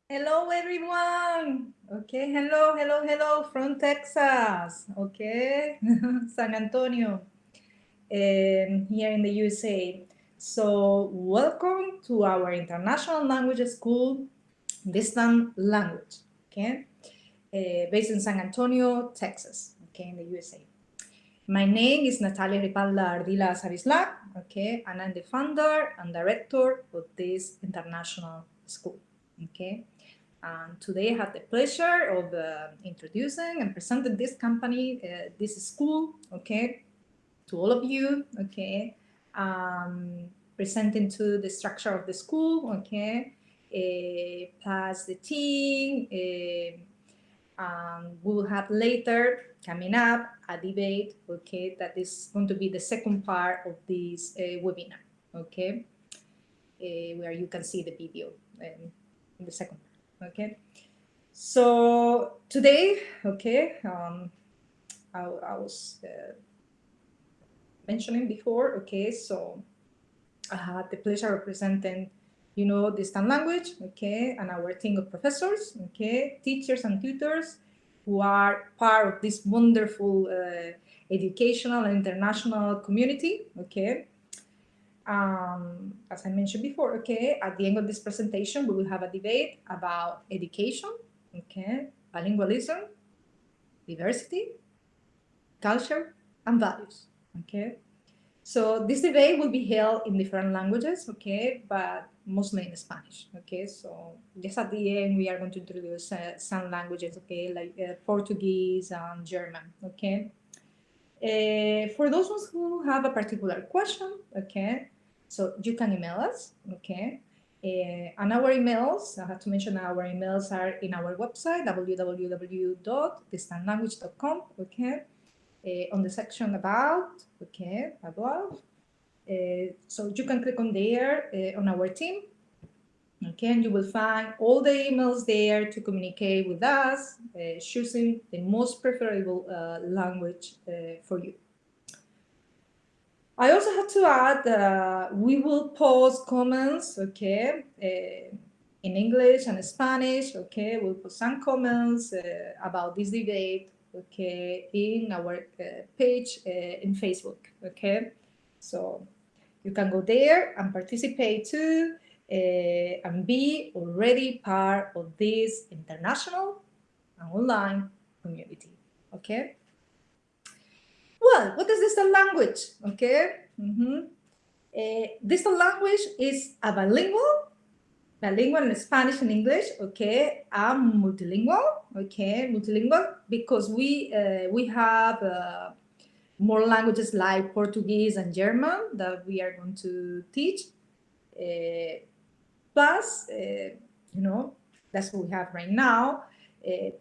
Hello, everyone. Okay, hello from Texas. Okay, San Antonio, here in the USA. So, welcome to our International Language School, Distant Language. Okay, based in San Antonio, Texas. Okay, in the USA. My name is Natalia Ripalda Ardila Savislak. Okay, and I'm the founder and director of this international school. Okay. And today I have the pleasure of introducing and presenting this company, this school, okay, to all of you, okay, presenting to the structure of the school, okay, plus the team. We will have later coming up a debate, okay, that is going to be the second part of this webinar, okay, where you can see the video in the second part, okay. So today, okay, I was mentioning before, okay, so I had the pleasure of presenting, distant language, okay, and our team of professors, okay, teachers and tutors who are part of this wonderful educational and international community, okay. As I mentioned before, okay, at the end of this presentation, we will have a debate about education, okay, bilingualism, diversity, culture, and values, okay? So this debate will be held in different languages, okay, but mostly in Spanish, okay? So just at the end, we are going to introduce some languages, okay, like Portuguese and German, okay? For those ones who have a particular question, okay, so you can email us, okay? And our emails, I have to mention our emails are in our website, www.distantlanguage.com, okay? On the section about, okay, above. So you can click on there on our team, okay, and you will find all the emails there to communicate with us, choosing the most preferable language for you. I also have to add, we will post comments, okay, in English and Spanish, okay, we'll post some comments about this debate, okay, in our page in Facebook, okay. So you can go there and participate too, and be already part of this international and online community, okay. Well, what is distant language? Okay. Distant language is a bilingual in Spanish and English. Okay, I'm multilingual. Okay, multilingual because we have more languages like Portuguese and German that we are going to teach. Plus, that's what we have right now.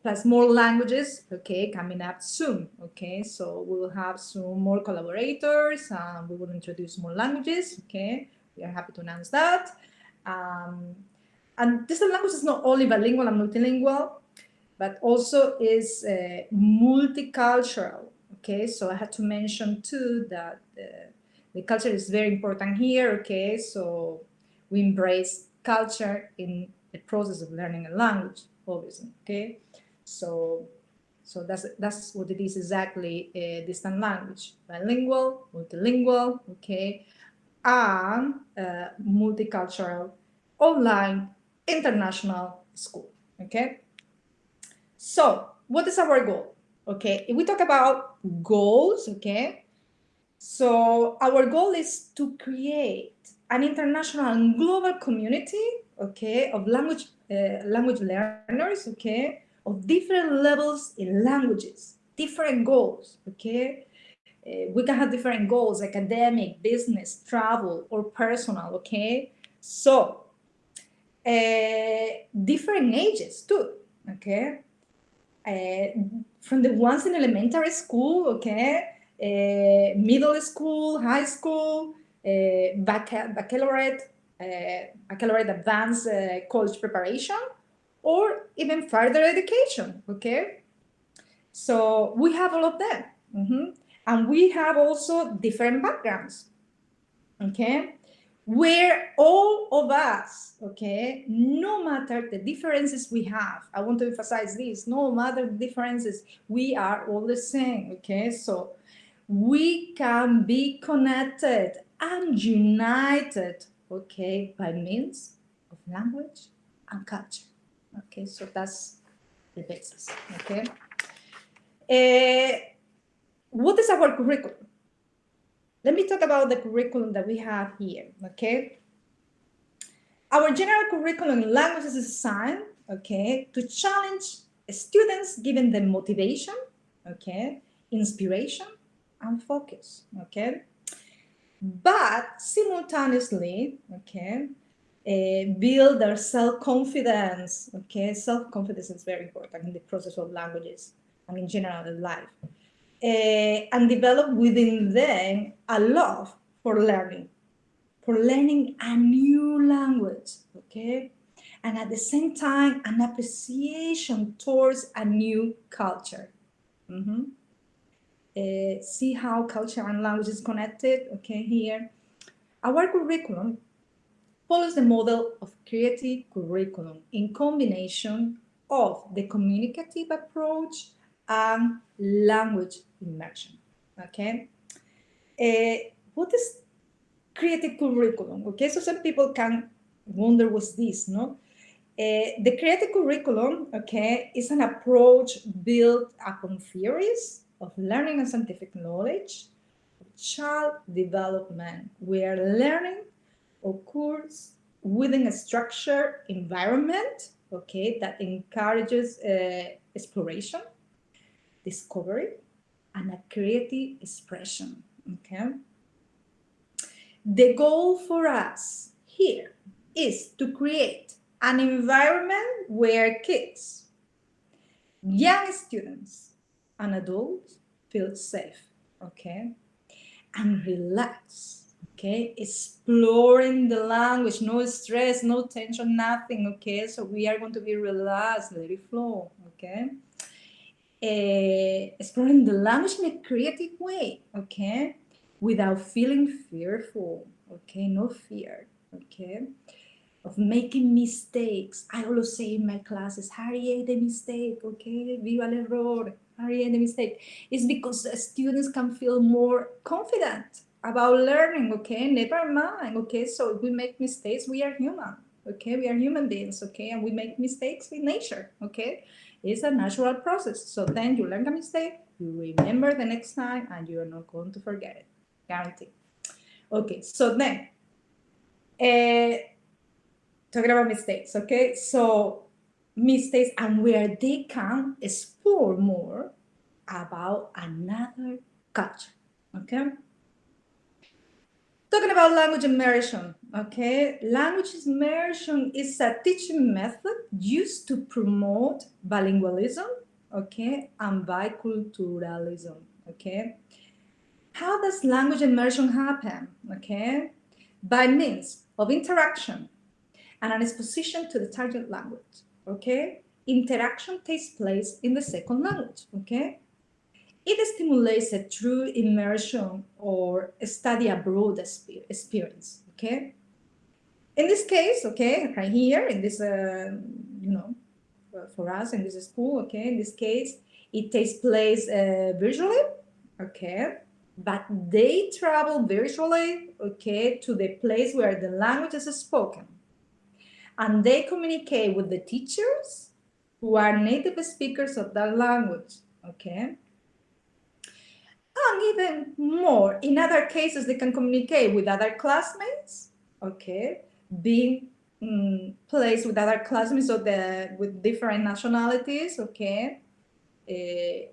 Plus more languages, okay, coming up soon, okay? So we will have some more collaborators and we will introduce more languages, okay? We are happy to announce that. And this language is not only bilingual and multilingual, but also is multicultural, okay? So I had to mention too that the culture is very important here, okay? So we embrace culture in the process of learning a language, obviously, okay? So that's what it is exactly, distant language, bilingual, multilingual, okay, and multicultural, online, international school, okay? So what is our goal? Okay, if we talk about goals, okay, so our goal is to create an international and global community, okay, of language learners, okay, of different levels in languages, different goals, okay. We can have different goals, academic, business, travel, or personal, okay. So different ages too, okay. From the ones in elementary school, okay, middle school, high school, baccalaureate, advanced college preparation, or even further education, okay? So we have all of them. And we have also different backgrounds, okay? Where all of us, okay, no matter the differences we have, I want to emphasize this, no matter the differences, we are all the same, okay? So we can be connected and united, okay, by means of language and culture, okay? So that's the basis, okay? What is our curriculum? Let me talk about the curriculum that we have here, okay? Our general curriculum in languages is designed, okay, to challenge students, giving them motivation, okay, inspiration, and focus, okay? But simultaneously, okay, build their self-confidence, okay? Self-confidence is very important in the process of languages and in general in life. And develop within them a love for learning a new language, okay? And at the same time, an appreciation towards a new culture. See how culture and language is connected, okay, here. Our curriculum follows the model of creative curriculum in combination of the communicative approach and language immersion, okay? What is creative curriculum? Okay, so some people can wonder what's this, no? The creative curriculum, okay, is an approach built upon theories of learning and scientific knowledge of child development, where learning occurs within a structured environment, okay, that encourages exploration, discovery, and a creative expression, okay? The goal for us here is to create an environment where kids, young students, and adults feel safe, okay, and relax, okay, exploring the language, no stress, no tension, nothing, okay, so we are going to be relaxed, let it flow, okay. Exploring the language in a creative way, okay, without feeling fearful, okay, no fear, okay, of making mistakes. I always say in my classes, Harriet the mistake, okay, viva el error, Harriet the mistake. It's because students can feel more confident about learning, okay, never mind, okay, so if we make mistakes, we are human, okay, we are human beings, okay, and we make mistakes with nature, okay. It's a natural process. So then you learn a mistake, you remember the next time, and you're not going to forget it, guaranteed. Okay, so then, talking about mistakes, okay? So mistakes and where they can explore more about another culture, okay? Talking about language immersion, okay? Language immersion is a teaching method used to promote bilingualism, okay, and biculturalism, okay? How does language immersion happen, okay? By means of interaction and an exposition to the target language, okay? Interaction takes place in the second language, okay? It stimulates a true immersion or study abroad experience, okay? In this case, okay, right here in this, for us in this school, okay, in this case, it takes place virtually, okay? But they travel virtually, okay, to the place where the language is spoken. And they communicate with the teachers who are native speakers of that language, okay? And even more, in other cases, they can communicate with other classmates, okay, being placed with other classmates with different nationalities, okay,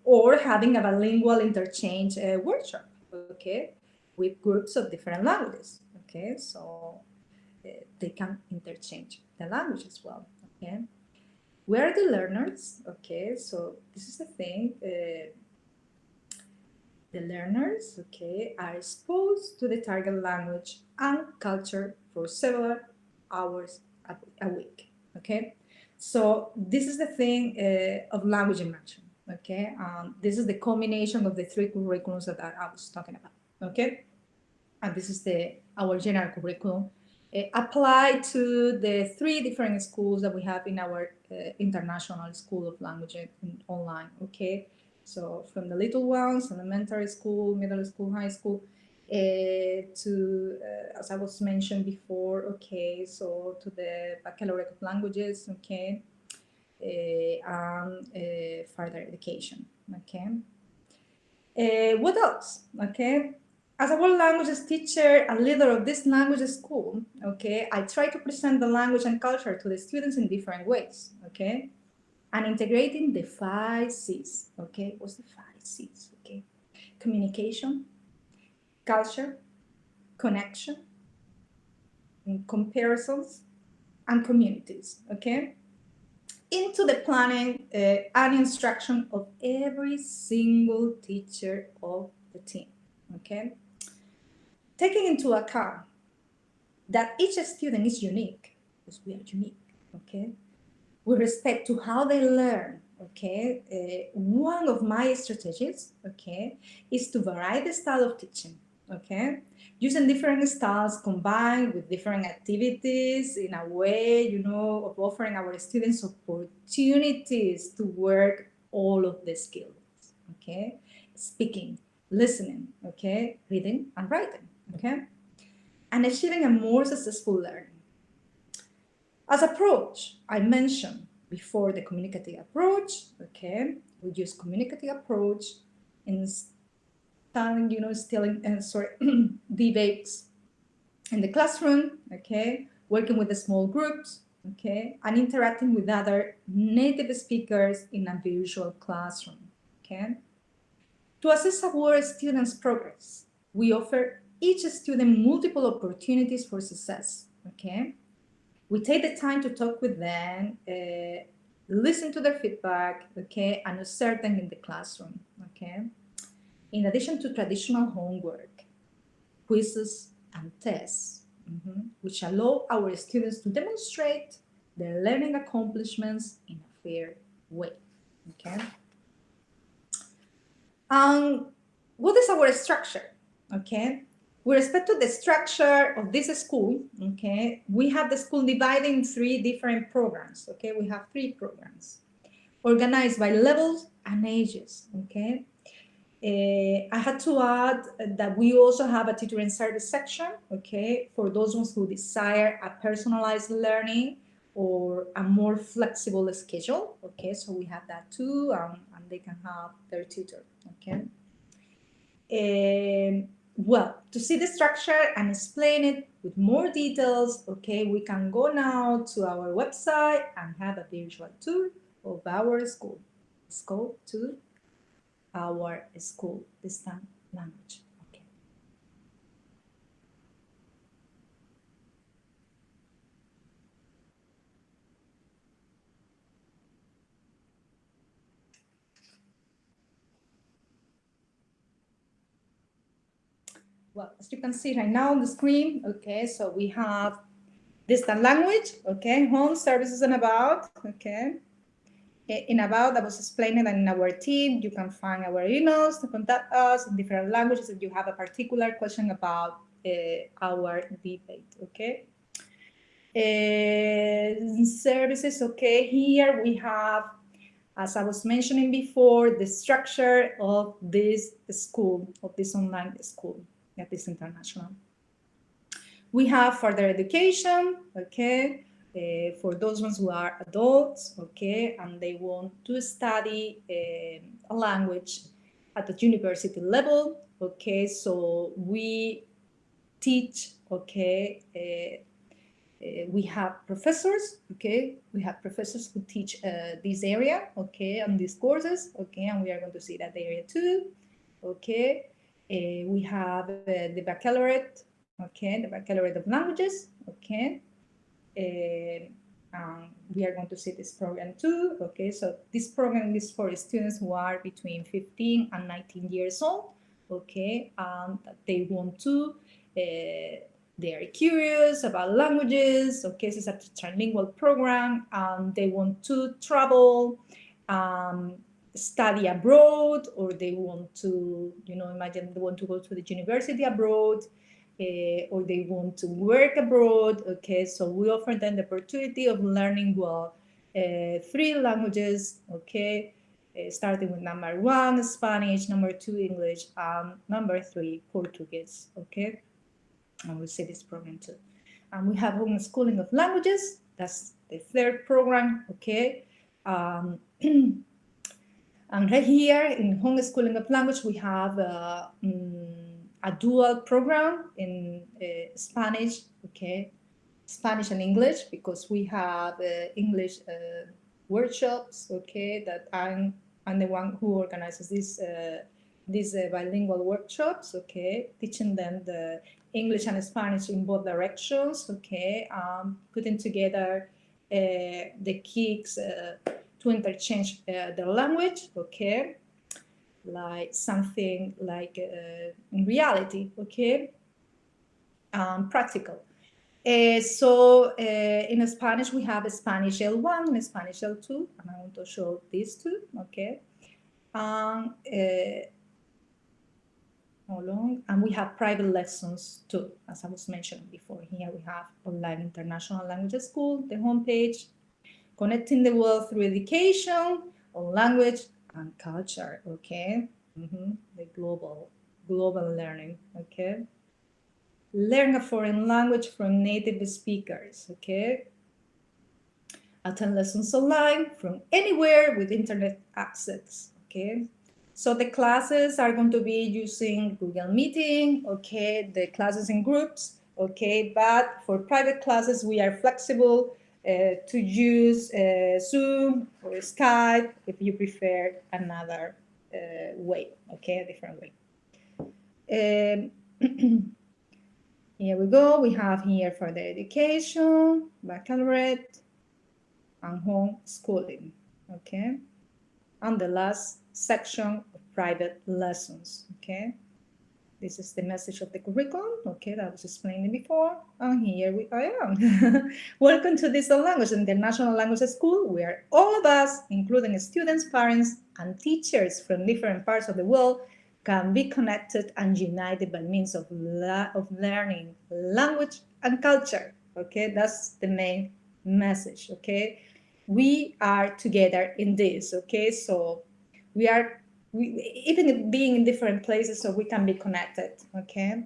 or having a bilingual interchange workshop, okay, with groups of different languages, okay, so they can interchange the language as well, okay. Where are the learners? Okay, so this is the thing. The learners, okay, are exposed to the target language and culture for several hours a week, okay? So this is the thing of language immersion, okay? This is the combination of the three curriculums that I was talking about, okay? And this is our general curriculum apply to the 3 different schools that we have in our International School of Language online, okay? So from the little ones, elementary school, middle school, high school, to, as I was mentioned before, okay, so to the Baccalaureate of Languages, okay, and further education, okay? What else, okay? As a world languages teacher and leader of this language school, okay, I try to present the language and culture to the students in different ways, okay? And integrating the 5 C's, okay? What's the 5 C's, okay? Communication, culture, connection, and comparisons, and communities, okay? Into the planning and instruction of every single teacher of the team, okay? Taking into account that each student is unique, because we are unique, okay? With respect to how they learn, okay? One of my strategies, okay, is to vary the style of teaching, okay? Using different styles combined with different activities in a way, you know, of offering our students opportunities to work all of the skills, okay? Speaking, listening, okay? Reading and writing, okay? And achieving a more successful learning. As approach, I mentioned before the communicative approach, okay? We use communicative approach in styling, you know, debates in the classroom, okay? Working with the small groups, okay? And interacting with other native speakers in a virtual classroom, okay? To assess our students' progress, we offer each student multiple opportunities for success, okay? We take the time to talk with them, listen to their feedback, okay, and observe them in the classroom, okay? In addition to traditional homework, quizzes, and tests, which allow our students to demonstrate their learning accomplishments in a fair way, okay? What is our structure, okay? With respect to the structure of this school, okay, we have the school divided in 3 different programs, okay? We have 3 programs organized by levels and ages, okay? I had to add that we also have a tutoring service section, okay, for those ones who desire a personalized learning or a more flexible schedule, okay? So we have that too, and they can have their tutor, okay? Well, to see the structure and explain it with more details, okay, we can go now to our website and have a virtual tour of our school. Let's go to our school this time language. Okay. Well, as you can see right now on the screen, okay, so we have distant language, okay, home, services, and about, okay. In about, I was explaining that in our team, you can find our emails to contact us in different languages if you have a particular question about our debate, okay? Services, okay, here we have, as I was mentioning before, the structure of this school, of this online school that is international. We have further education, okay, for those ones who are adults, okay, and they want to study a language at the university level, okay, so we teach, okay, we have professors, okay, we have professors who teach this area, okay, and these courses, okay, and we are going to see that area too, okay. We have the baccalaureate, okay, the baccalaureate of languages, okay. We are going to see this program too, okay. So this program is for students who are between 15 and 19 years old, okay, and they want to, they are curious about languages, okay, this is a trilingual program, and they want to travel, study abroad, or they want to, you know, imagine they want to go to the university abroad, or they want to work abroad, okay? So we offer them the opportunity of learning, well, 3 languages, okay? Starting with number 1, Spanish, number 2, English, number 3, Portuguese, okay? And we see this program too. And we have homeschooling of languages. That's the 3rd program, okay? And right here in homeschooling of language, we have a dual program in Spanish, okay? Spanish and English, because we have English workshops, okay? That I'm the one who organizes these bilingual workshops, okay? Teaching them the English and Spanish in both directions, okay? Putting together the kids to interchange their language, okay? Like something like in reality, okay? Practical. So in Spanish, we have Spanish L1 and Spanish L2, and I want to show these two, okay? Hold on. And we have private lessons too, as I was mentioning before. Here we have Online International Language School, the homepage, connecting the world through education on language and culture, okay? The global learning, okay? Learn a foreign language from native speakers, okay? Attend lessons online from anywhere with internet access, okay? So the classes are going to be using Google Meeting, okay? The classes in groups, okay? But for private classes, we are flexible to use Zoom or Skype if you prefer another way, okay? A different way. Here we go. We have here further education, baccalaureate, and homeschooling, okay? And the last section of private lessons, okay? This is the message of the curriculum, okay, that I was explaining before. And here I am. Welcome to Digital Language International Language School, where all of us, including students, parents, and teachers from different parts of the world, can be connected and united by means of learning language and culture, okay? That's the main message, okay? We are together in this, okay? So even being in different places, so we can be connected, okay?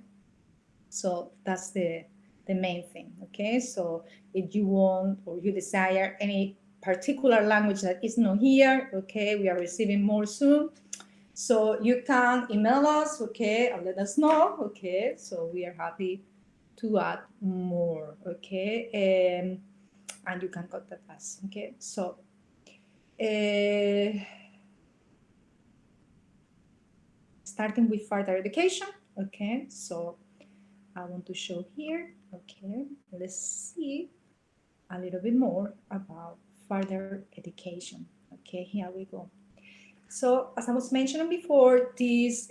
So that's the main thing, okay? So if you want or you desire any particular language that is not here, okay, we are receiving more soon. So you can email us, okay, and let us know, okay? So we are happy to add more, okay? And you can contact us, okay? So starting with further education, okay? So I want to show here, okay? Let's see a little bit more about further education, okay? Here we go. So as I was mentioning before, this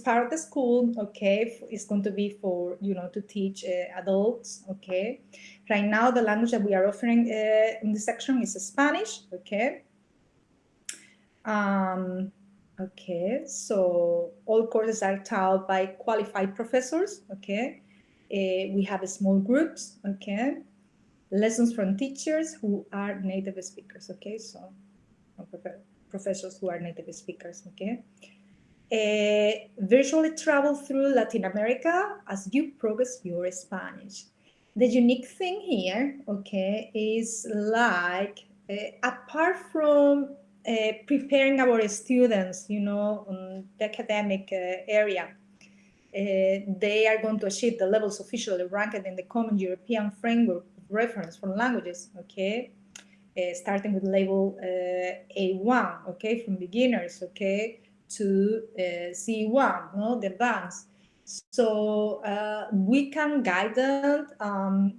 part of the school, okay, is going to be for, you know, to teach adults, okay? Right now, the language that we are offering in this section is Spanish, okay? Okay, so all courses are taught by qualified professors, okay? We have small groups, okay? Lessons from teachers who are native speakers, okay? So professors who are native speakers, okay? Virtually travel through Latin America as you progress your Spanish. The unique thing here, okay, is like apart from preparing our students, you know, on the academic area, they are going to achieve the levels officially ranked in the Common European Framework of Reference for Languages, okay? Starting with level A1, okay, from beginners, okay, to C1, no, the advanced. So we can guide them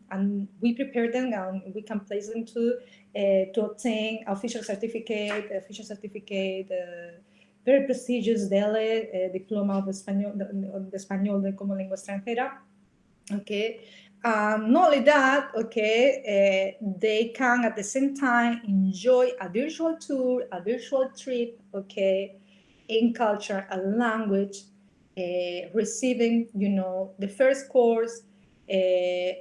and we prepare them and we can place them to obtain official certificate, very prestigious DELE, Diploma of Español, de Español de como lengua extranjera, okay? Not only that, okay, they can at the same time enjoy a virtual tour, a virtual trip, okay, in culture and language receiving, you know, the first course,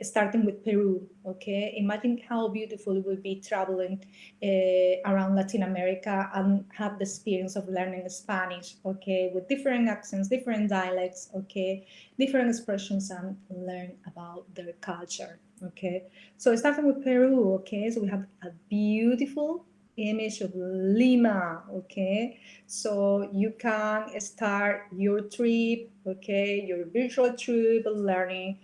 starting with Peru. Okay, imagine how beautiful it would be traveling around Latin America and have the experience of learning Spanish. Okay, with different accents, different dialects. Okay, different expressions, and learn about their culture. Okay, so starting with Peru. Okay, so we have a beautiful image of Lima. Okay, so you can start your trip, okay, your virtual trip, learning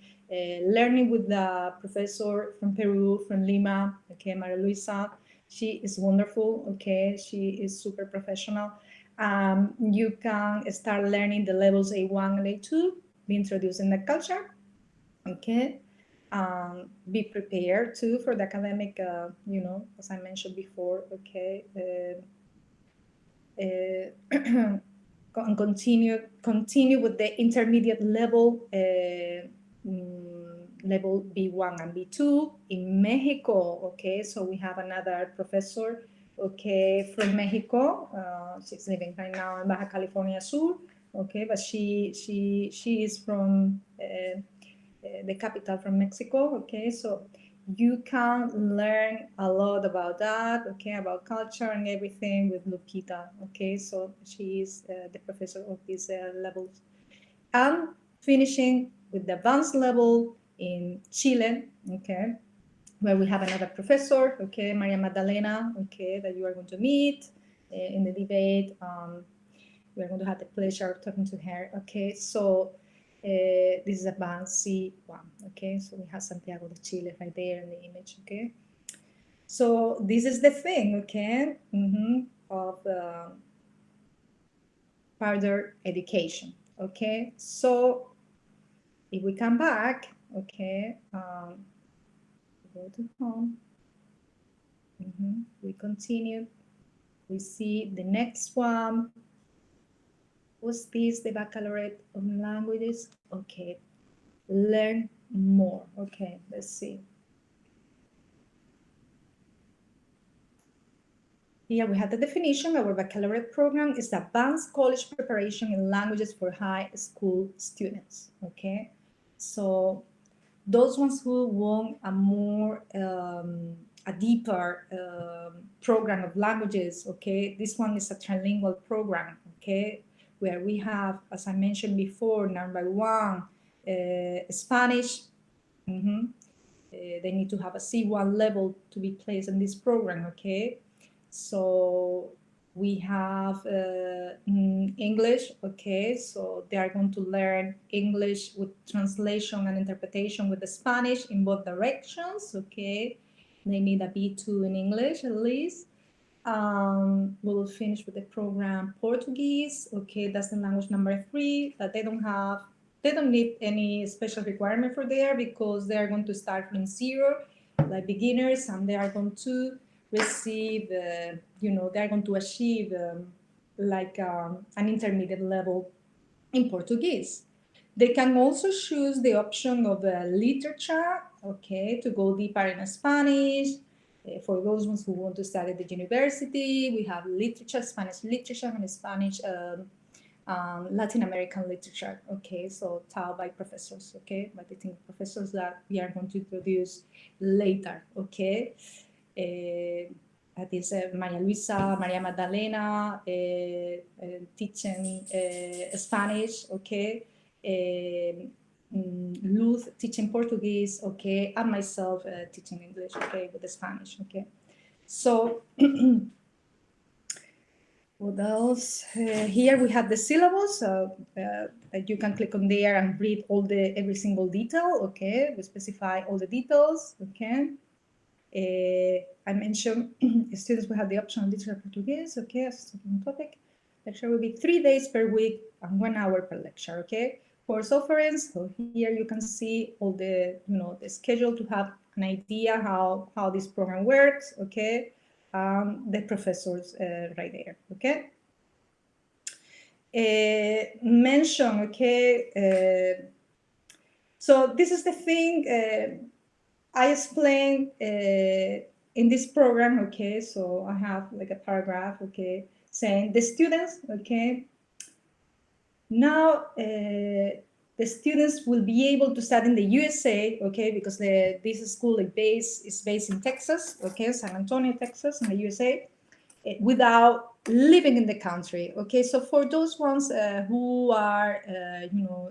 with the professor from Peru, from Lima, okay, Maria Luisa. She is wonderful, okay, she is super professional. You can start learning the levels A1 and A2, be introduced in the culture, okay. Be prepared too for the academic, you know, as I mentioned before, okay. And continue with the intermediate level, level B1 and B2 in Mexico. Okay, so we have another professor, okay, from Mexico. She's living right now in Baja California Sur. Okay, but she is from the capital, from Mexico. Okay, so you can learn a lot about that, okay, about culture and everything with Lupita. Okay, so she is the professor of these levels. And finishing with the advanced level in Chile, okay, where we have another professor, okay, Maria Magdalena, okay, that you are going to meet in the debate. We are going to have the pleasure of talking to her. Okay, so this is advanced C1. Okay, so we have Santiago de Chile right there in the image. Okay, so this is the thing. Okay, of further education. Okay, so if we come back, okay, go to home. We continue. We see the next one. Was this the baccalaureate of languages? Okay, learn more. Okay, let's see. Here we have the definition. Our baccalaureate program is the advanced college preparation in languages for high school students. Okay, so those ones who want a more a deeper program of languages, okay, this one is a trilingual program, okay, where we have, as I mentioned before, number one, Spanish. They need to have a C1 level to be placed in this program, okay. So we have English, okay, so they are going to learn English with translation and interpretation with the Spanish in both directions, okay. They need a B2 in English at least. We will finish with the program Portuguese, okay, that's the language number 3 that they don't need any special requirement for there, because they are going to start from zero, like beginners, and they are going to receive, you know, they are going to achieve an intermediate level in Portuguese. They can also choose the option of literature, okay, to go deeper in Spanish. For those ones who want to study at the university, we have literature, Spanish literature, and Spanish Latin American literature, okay, so taught by professors, okay, by the team of professors that we are going to introduce later, okay. That is Maria Luisa, Maria Magdalena teaching Spanish, okay, Luz teaching Portuguese, okay, and myself teaching English, okay, with the Spanish, okay. So what else? Here we have the syllabus. You can click on there and read every single detail. Okay, we specify all the details. Okay. I mentioned students will have the option of literature Portuguese. Okay, as a topic. Lecture will be 3 days per week and 1 hour per lecture. Okay. Course offerings. So here you can see all the the schedule to have an idea how this program works. Okay. The professors right there, okay. Mention, okay. So this is the thing I explained in this program, okay. So I have like a paragraph, okay, saying the students, okay, Now, the students will be able to study in the USA, okay, because this school is based in Texas, okay, San Antonio, Texas, in the USA, without living in the country, okay. So for those ones who are,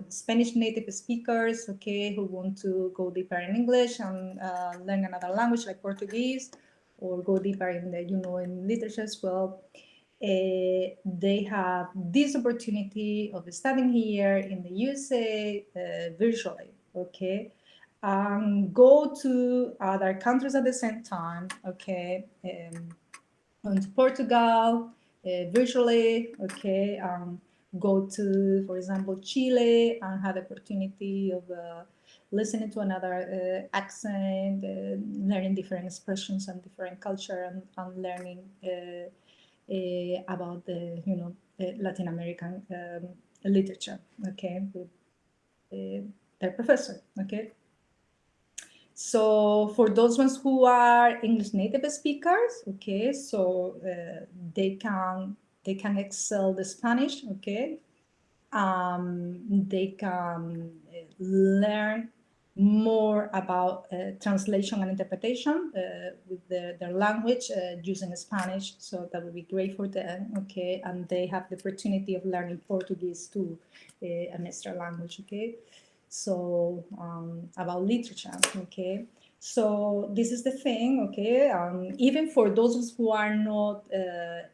Spanish native speakers, okay, who want to go deeper in English and learn another language like Portuguese, or go deeper in the, in literature as well, they have this opportunity of studying here in the USA virtually, okay, go to other countries at the same time, okay, went to Portugal virtually, okay, go to, for example, Chile and had the opportunity of listening to another accent, learning different expressions and different culture, and learning about the, Latin American literature, okay, with their professor, okay. So for those ones who are English native speakers, okay, so they can excel the Spanish, okay. They can learn more about translation and interpretation with their language using Spanish. So that would be great for them, okay. And they have the opportunity of learning Portuguese too, an extra language, okay. So about literature, okay. So this is the thing, okay. Even for those who are not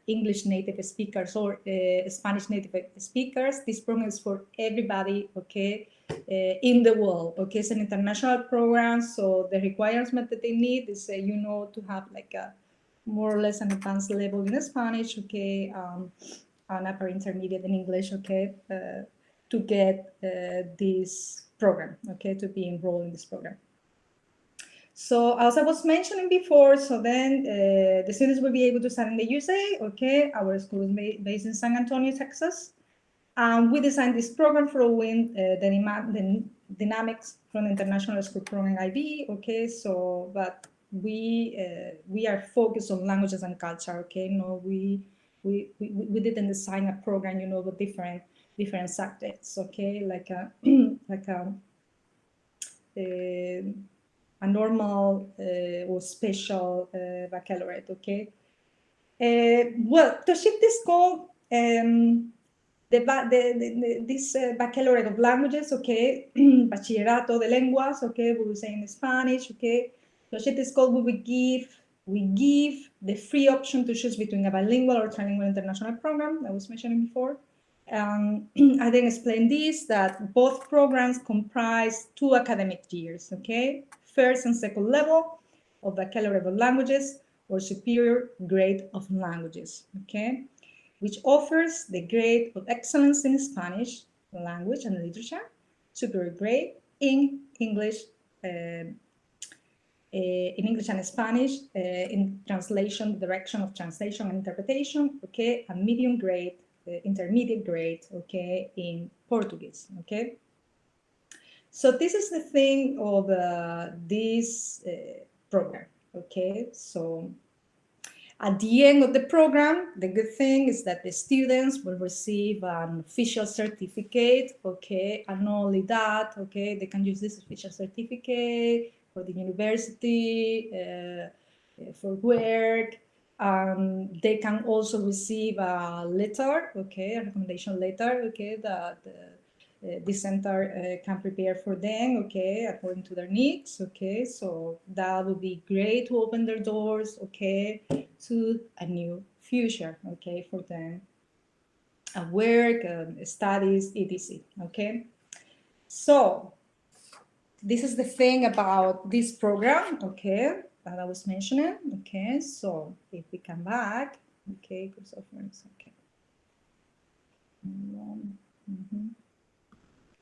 English native speakers or Spanish native speakers, this program is for everybody, okay, in the world, okay. It's an international program, so the requirement that they need is, to have like a more or less an advanced level in Spanish, okay, an upper intermediate in English, okay, to get this program, okay, to be enrolled in this program. So as I was mentioning before, so then the students will be able to study in the USA, okay? Our school is based in San Antonio, Texas. We designed this program following the dynamics from the International School Program IB, okay? So, but we are focused on languages and culture, okay? No, we didn't design a program, with different subjects, okay? Like a normal or special baccalaureate, okay? Well, to achieve this goal, this baccalaureate of languages, okay, bachillerato de lenguas, okay, we will say in Spanish, okay. To achieve this goal, we give the free option to choose between a bilingual or trilingual international program I was mentioning before. I then explained this, that both programs comprise 2 academic years, okay? First and second level of baccalaureate of languages or superior grade of languages, okay? Which offers the grade of excellence in Spanish language and literature, superior grade in English, in English and Spanish, in translation, direction of translation and interpretation, okay, and medium grade, intermediate grade, okay, in Portuguese, okay. So this is the thing of this program, okay. So at the end of the program, the good thing is that the students will receive an official certificate, okay, and not only that, okay, they can use this official certificate for the university, for work. They can also receive a letter, okay, a recommendation letter, okay, that the center can prepare for them, okay, according to their needs, okay. So that would be great to open their doors, okay, to a new future, okay, for them, work, studies, etc. Okay. So this is the thing about this program, okay, that I was mentioning, okay. So if we come back, okay, okay.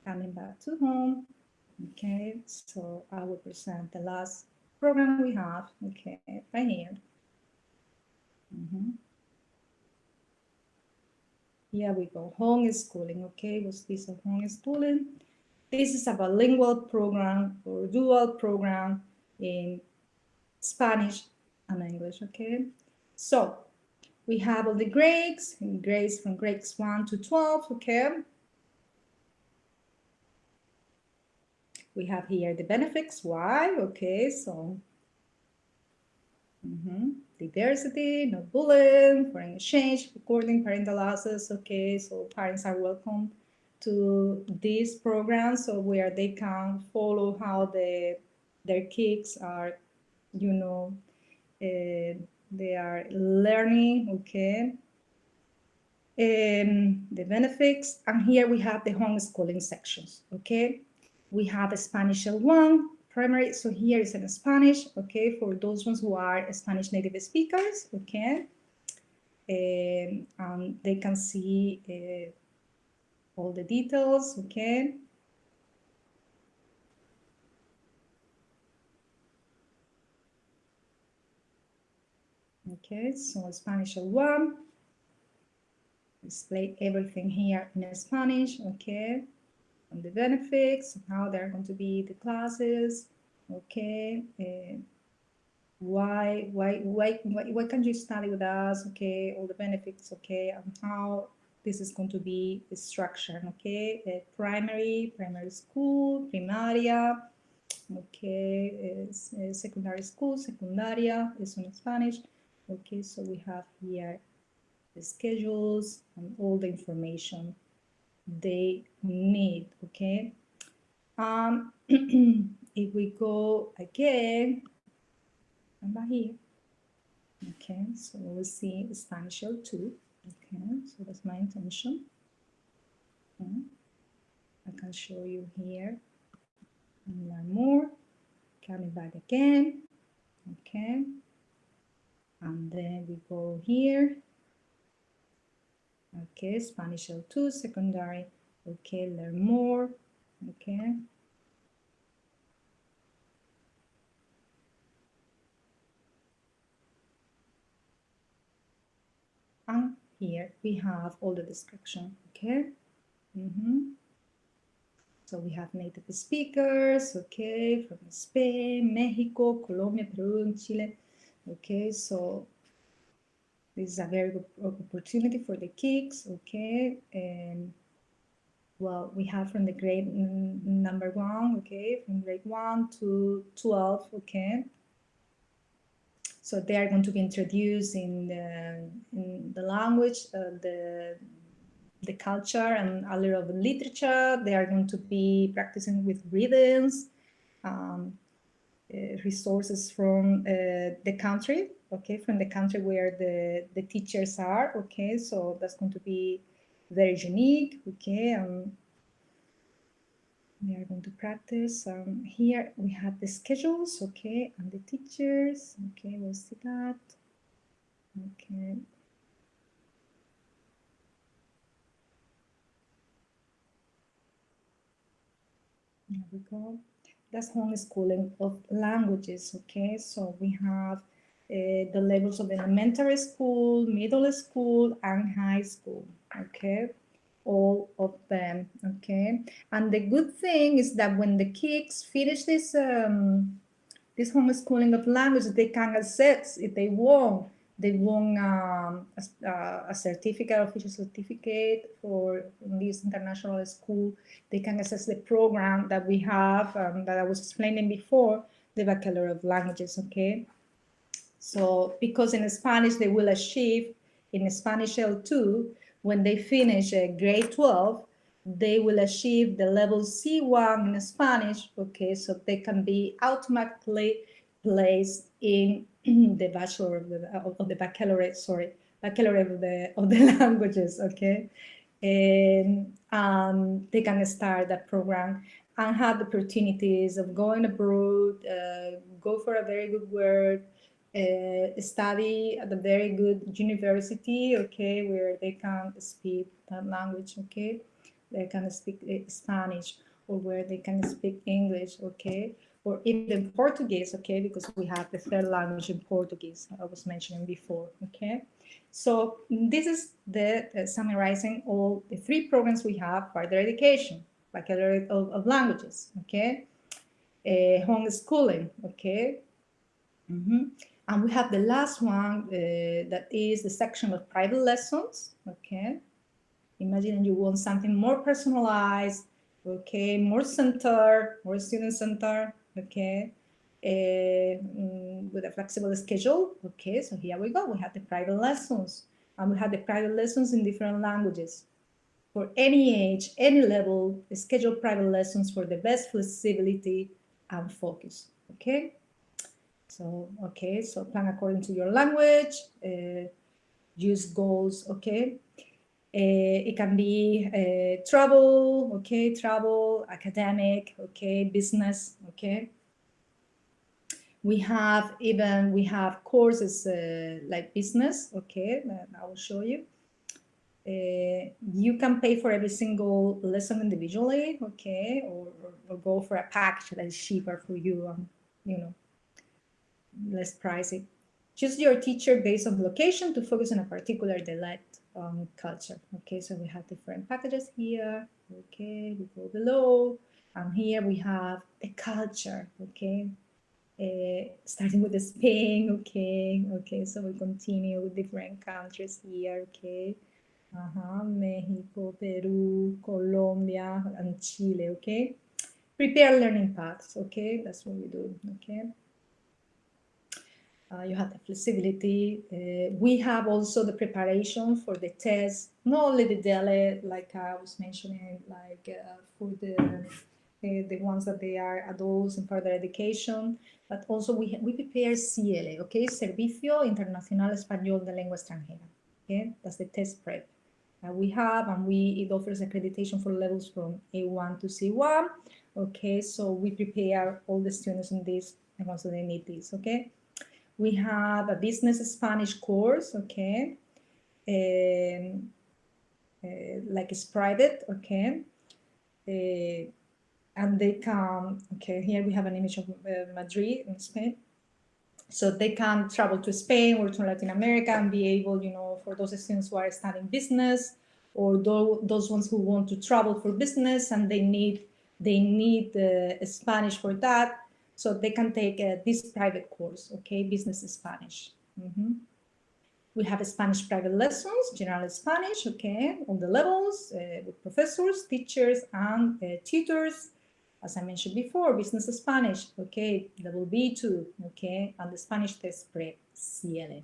Coming back to home, okay. So I will present the last program we have, okay, right here. Here we go, homeschooling, okay. What's this of homeschooling? This is a bilingual program or dual program in Spanish and English, okay. So we have all the grades from grades 1 to 12, okay. We have here the benefits. Why? Okay, so diversity, no bullying, foreign exchange, recording parental losses. Okay, so parents are welcome to these programs, so where they can follow how their kids are, you know, they are learning. Okay. The benefits, and here we have the homeschooling sections. Okay, we have a Spanish L1 primary, so here is in Spanish. Okay, for those ones who are Spanish native speakers. Okay, and they can see all the details. Okay. Okay, so Spanish L1, display everything here in Spanish. Okay, and the benefits, how they're going to be the classes. Okay, why can't you study with us? Okay, all the benefits. Okay, and how this is going to be structured. Okay, primary school, primaria. Okay, secondary school, secundaria is in Spanish. Okay, so we have here the schedules and all the information they need. Okay, if we go again, come back here. Okay, so we'll see Spanish L2. Okay, so that's my intention. Okay. I can show you here and learn more. Coming back again. Okay, and then we go here. Okay, Spanish L2, secondary. Okay, learn more. Okay. And here we have all the description. Okay. So we have native speakers, okay, from Spain, Mexico, Colombia, Peru, and Chile. Okay, so this is a very good opportunity for the kids, okay, and well, we have from the grade number 1, okay, from grade 1 to 12, okay. So they are going to be introduced in the language, the culture, and a little of literature. They are going to be practicing with rhythms, resources from the country, okay, from the country where the teachers are, okay. So that's going to be very unique, okay. We are going to practice. Here we have the schedules, okay, and the teachers, okay. We'll see that, okay. There we go. That's homeschooling of languages, okay? So we have the levels of elementary school, middle school, and high school, okay? All of them, okay? And the good thing is that when the kids finish this homeschooling of language, they can access, if they want, a certificate, official certificate for this international school. They can access the program that we have, that I was explaining before, the Baccalaureate of Languages, okay? So because in Spanish, they will achieve, in Spanish L2, when they finish grade 12, they will achieve the level C1 in Spanish, okay? So they can be automatically placed in the bachelor of the baccalaureate, sorry, baccalaureate of the languages, okay? And they can start that program and have the opportunities of going abroad, go for a very good work, study at a very good university, okay, where they can speak that language, okay, they can speak Spanish, or where they can speak English, okay, or even Portuguese, okay, because we have the third language in Portuguese I was mentioning before, okay. So this is the summarizing all the 3 programs we have: further education, baccalaureate of languages, okay, homeschooling, okay. And we have the last one, that is the section of private lessons, okay. Imagine you want something more personalized, okay, more center, more student center, okay, with a flexible schedule, okay, so here we go, we have the private lessons, and we have the private lessons in different languages. For any age, any level, schedule private lessons for the best flexibility and focus, okay? So, okay, so plan according to your language, use goals, okay? It can be travel, okay, travel, academic, okay, business, okay. We have courses like business, okay, I will show you. You can pay for every single lesson individually, okay, or go for a package that is cheaper for you, you know, less pricey. Choose your teacher based on location to focus on a particular dialect culture. Okay, so we have different packages here. Okay, we go below, and here we have the culture. Okay, starting with the Spain. Okay, so we continue with different countries here. Okay, Mexico, Peru, Colombia, and Chile. Okay, prepare learning paths. Okay, that's what we do. Okay. You have the flexibility. We have also the preparation for the test, not only the DELE, like I was mentioning, like for the ones that they are adults in further education, but also we prepare CL, okay, Servicio Internacional Español de Lengua Extranjera, okay, that's the test prep we have, and it offers accreditation for levels from A1 to C1, okay, so we prepare all the students in this, and also they need this, okay. We have a business Spanish course, okay, like it's private, okay, and they can, okay, here we have an image of Madrid in Spain. So they can travel to Spain or to Latin America and be able, you know, for those students who are studying business, or those ones who want to travel for business and they need Spanish for that. So they can take this private course, okay, business Spanish. We have Spanish private lessons, general Spanish, okay, all the levels with professors, teachers, and tutors. As I mentioned before, business Spanish, okay, level B2, okay, and the Spanish test prep, CL.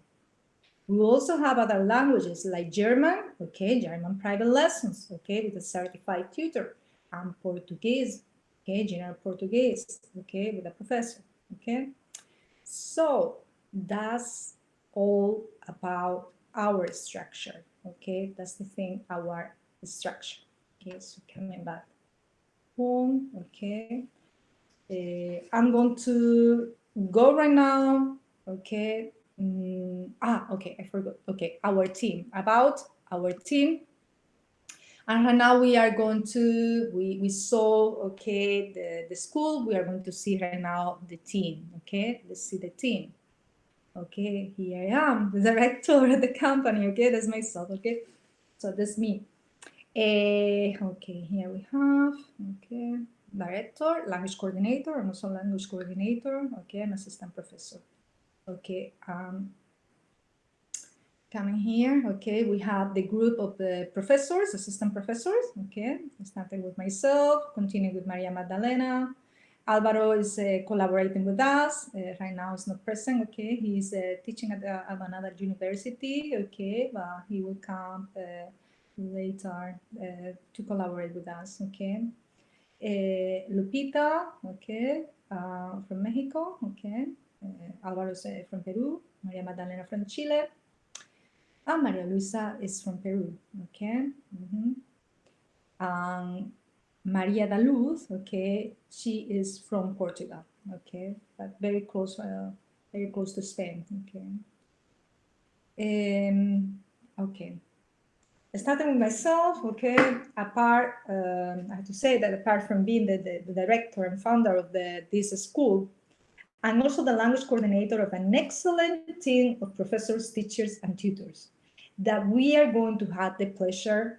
We also have other languages like German, okay, German private lessons, okay, with a certified tutor, and Portuguese, okay, general Portuguese, okay, with a professor, okay. So that's all about our structure, okay, that's the thing, our structure, okay. So coming back home, okay, I'm going to go right now, okay. Okay, I forgot, okay, our team, about our team. And right now we are going to, we saw, okay, the school, we are going to see right now the team, okay, let's see the team. Okay, here I am, the director of the company, okay, that's myself, okay, so that's me. Okay, here we have, okay, director, language coordinator, I'm also language coordinator, okay, and assistant professor. Okay, coming here, okay, we have the group of the professors, assistant professors, okay, starting with myself, continuing with Maria Magdalena. Alvaro is collaborating with us. Right now he's not present, okay, he's teaching at another university, okay, but he will come later to collaborate with us, okay. Lupita, okay, from Mexico, okay. Alvaro is from Peru, Maria Magdalena from Chile, and Maria Luisa is from Peru, okay. Maria da Luz, okay, she is from Portugal, okay, but very close to Spain, okay. Okay. Starting with myself, okay, apart, I have to say that apart from being the director and founder of this school, I'm also the language coordinator of an excellent team of professors, teachers, and tutors that we are going to have the pleasure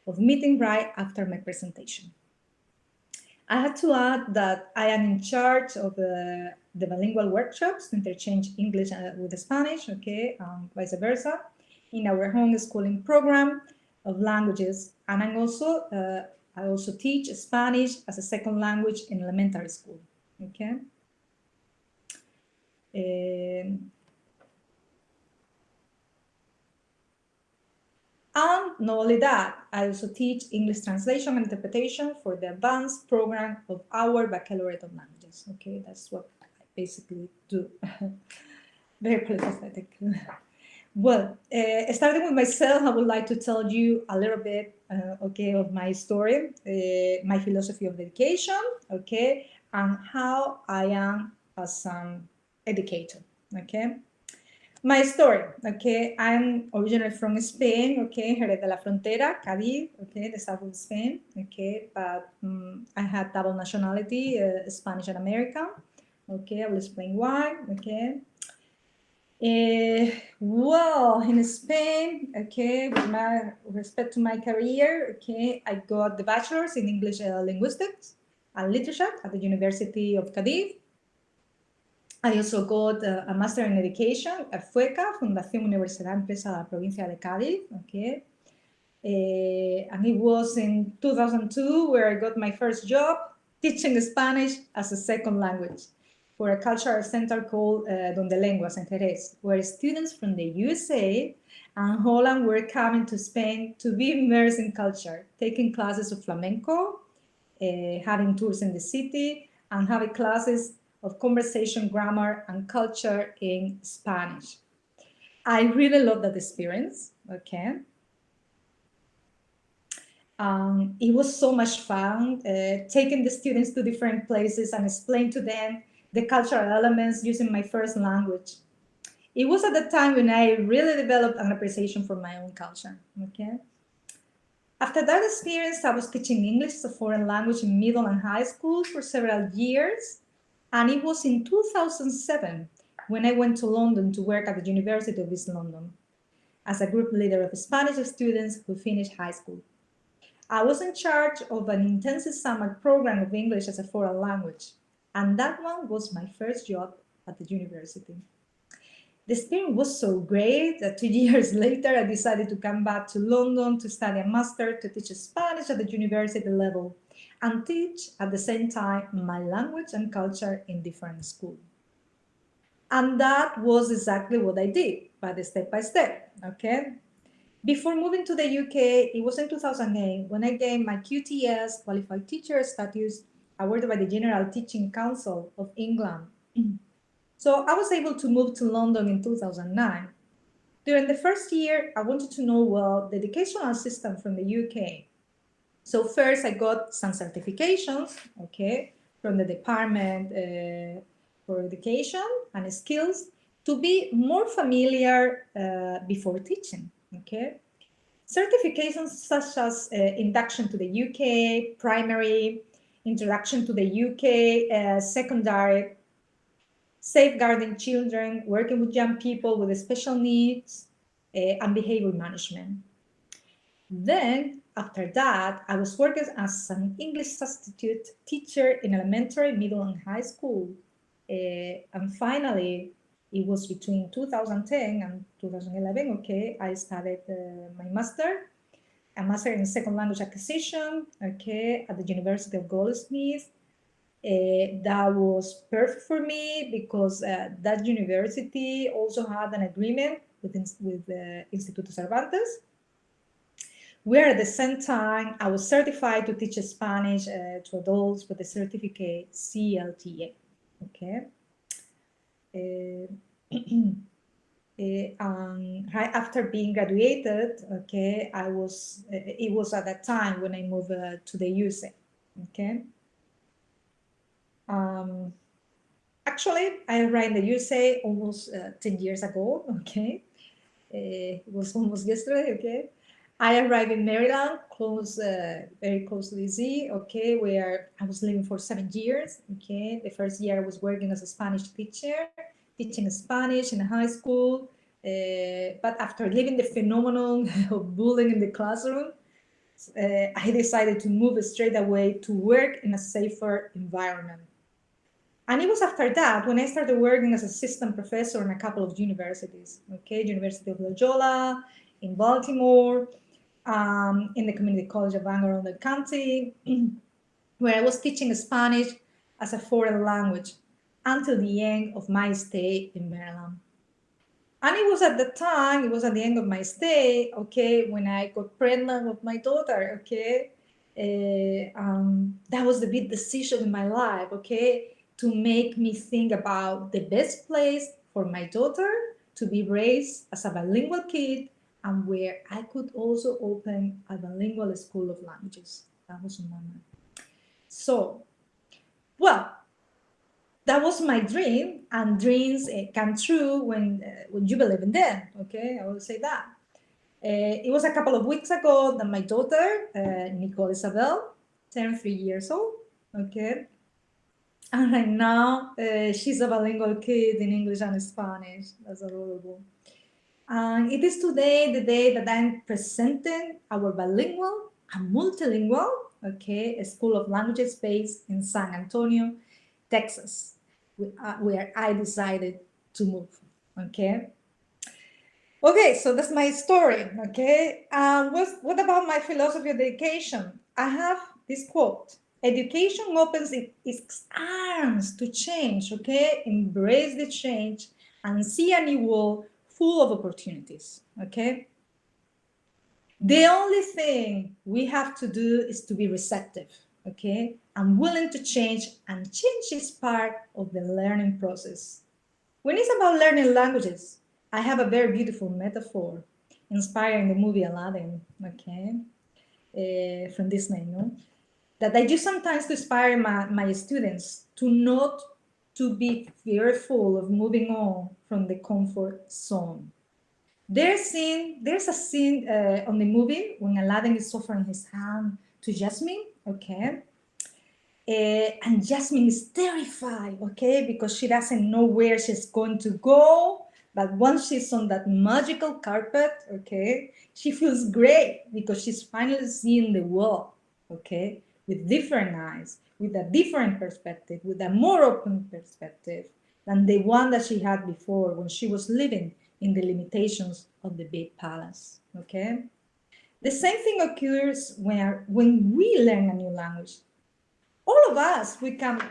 of meeting right after my presentation. I had to add that I am in charge of the bilingual workshops to interchange English with Spanish, okay, vice versa, in our homeschooling program of languages. And I'm also I also teach Spanish as a second language in elementary school, okay? And not only that, I also teach English translation and interpretation for the advanced program of our Baccalaureate of Languages. Okay, that's what I basically do. Very polyphyletic. Well, starting with myself, I would like to tell you a little bit, okay, of my story, my philosophy of education, okay, and how I am as an educator, okay. My story, okay, I'm originally from Spain, okay, Jerez de la Frontera, Cádiz, okay, the south of Spain, okay, but I had double nationality, Spanish and American, okay, I will explain why, okay. Well, in Spain, okay, with respect to my career, okay, I got the bachelor's in English linguistics and literature at the University of Cádiz. I also got a master in education at FUECA, Fundación Universidad Empresa de la Provincia de Cádiz, okay. And it was in 2002 where I got my first job teaching Spanish as a second language for a cultural center called Donde Lenguas in Jerez, where students from the USA and Holland were coming to Spain to be immersed in culture, taking classes of flamenco, having tours in the city, and having classes of conversation, grammar, and culture in Spanish. I really love that experience, okay? It was so much fun taking the students to different places and explain to them the cultural elements using my first language. It was at the time when I really developed an appreciation for my own culture, okay? After that experience, I was teaching English as a foreign language in middle and high school for several years. And it was in 2007 when I went to London to work at the University of East London as a group leader of Spanish students who finished high school. I was in charge of an intensive summer program of English as a foreign language. And that one was my first job at the university. The experience was so great that 2 years later, I decided to come back to London to study a master to teach Spanish at the university level and teach at the same time my language and culture in different schools. And that was exactly what I did, but step by step, okay? Before moving to the UK, it was in 2008 when I gained my QTS, Qualified Teacher status, awarded by the General Teaching Council of England. So I was able to move to London in 2009. During the first year, I wanted to know, well, the educational system from the UK. So first I got some certifications, okay, from the Department for Education and Skills to be more familiar before teaching, okay. Certifications such as induction to the UK, primary, introduction to the UK, secondary, safeguarding children, working with young people with special needs, and behavior management. Then, after that, I was working as an English substitute teacher in elementary, middle, and high school. And finally, it was between 2010 and 2011, okay, I started my master, a master in second language acquisition, okay, at the University of Goldsmith. That was perfect for me because that university also had an agreement with Instituto Cervantes, where at the same time I was certified to teach Spanish to adults with the certificate CLTA. Okay. Right after being graduated, okay, it was at that time when I moved to the USA. Okay. Actually, I arrived in the USA almost 10 years ago, okay? It was almost yesterday, okay? I arrived in Maryland, very close to DC, okay, where I was living for 7 years, okay? The first year I was working as a Spanish teacher, teaching Spanish in a high school, but after living the phenomenon of bullying in the classroom, I decided to move straight away to work in a safer environment. And it was after that when I started working as assistant professor in a couple of universities, okay, University of Loyola in Baltimore, in the Community College of Angle on the County, where I was teaching Spanish as a foreign language until the end of my stay in Maryland. And it was at the time, it was at the end of my stay, okay, when I got pregnant with my daughter, okay. That was the big decision in my life, okay, to make me think about the best place for my daughter to be raised as a bilingual kid and where I could also open a bilingual school of languages. That was on my mind. So, well, that was my dream, and dreams come true when you believe in them. Okay, I will say that. It was a couple of weeks ago that my daughter, Nicole Isabel, turned 3 years old. Okay, and right now she's a bilingual kid in English and Spanish. That's adorable. And it is today the day that I'm presenting our bilingual and multilingual, okay, School of Languages based in San Antonio, Texas, where I decided to move, okay? Okay, so that's my story, okay? What about my philosophy of education? I have this quote: education opens its arms to change, okay? Embrace the change and see a new world full of opportunities, okay? The only thing we have to do is to be receptive, okay? I'm willing to change, and change is part of the learning process. When it's about learning languages, I have a very beautiful metaphor inspired in the movie Aladdin, okay? From Disney, no? That I use sometimes to inspire my students to not to be fearful of moving on from the comfort zone. There's a scene on the movie when Aladdin is offering his hand to Jasmine, okay? And Jasmine is terrified, okay, because she doesn't know where she's going to go. But once she's on that magical carpet, okay, she feels great because she's finally seeing the world, okay, with different eyes, with a different perspective, with a more open perspective than the one that she had before when she was living in the limitations of the big palace, okay? The same thing occurs when we learn a new language. All of us, we can,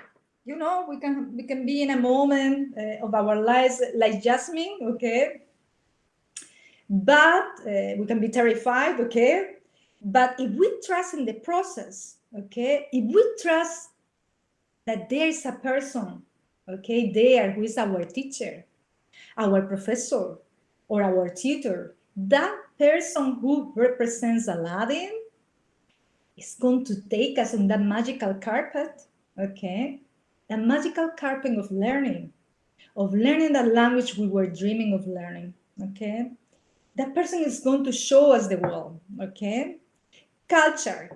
you know, we can be in a moment of our lives like Jasmine, okay? But we can be terrified, okay? But if we trust in the process, okay, if we trust that there is a person, okay, there who is our teacher, our professor, or our tutor, that person who represents Aladdin is going to take us on that magical carpet, okay? The magical carpet of learning that language we were dreaming of learning, okay? That person is going to show us the world, okay? Culture,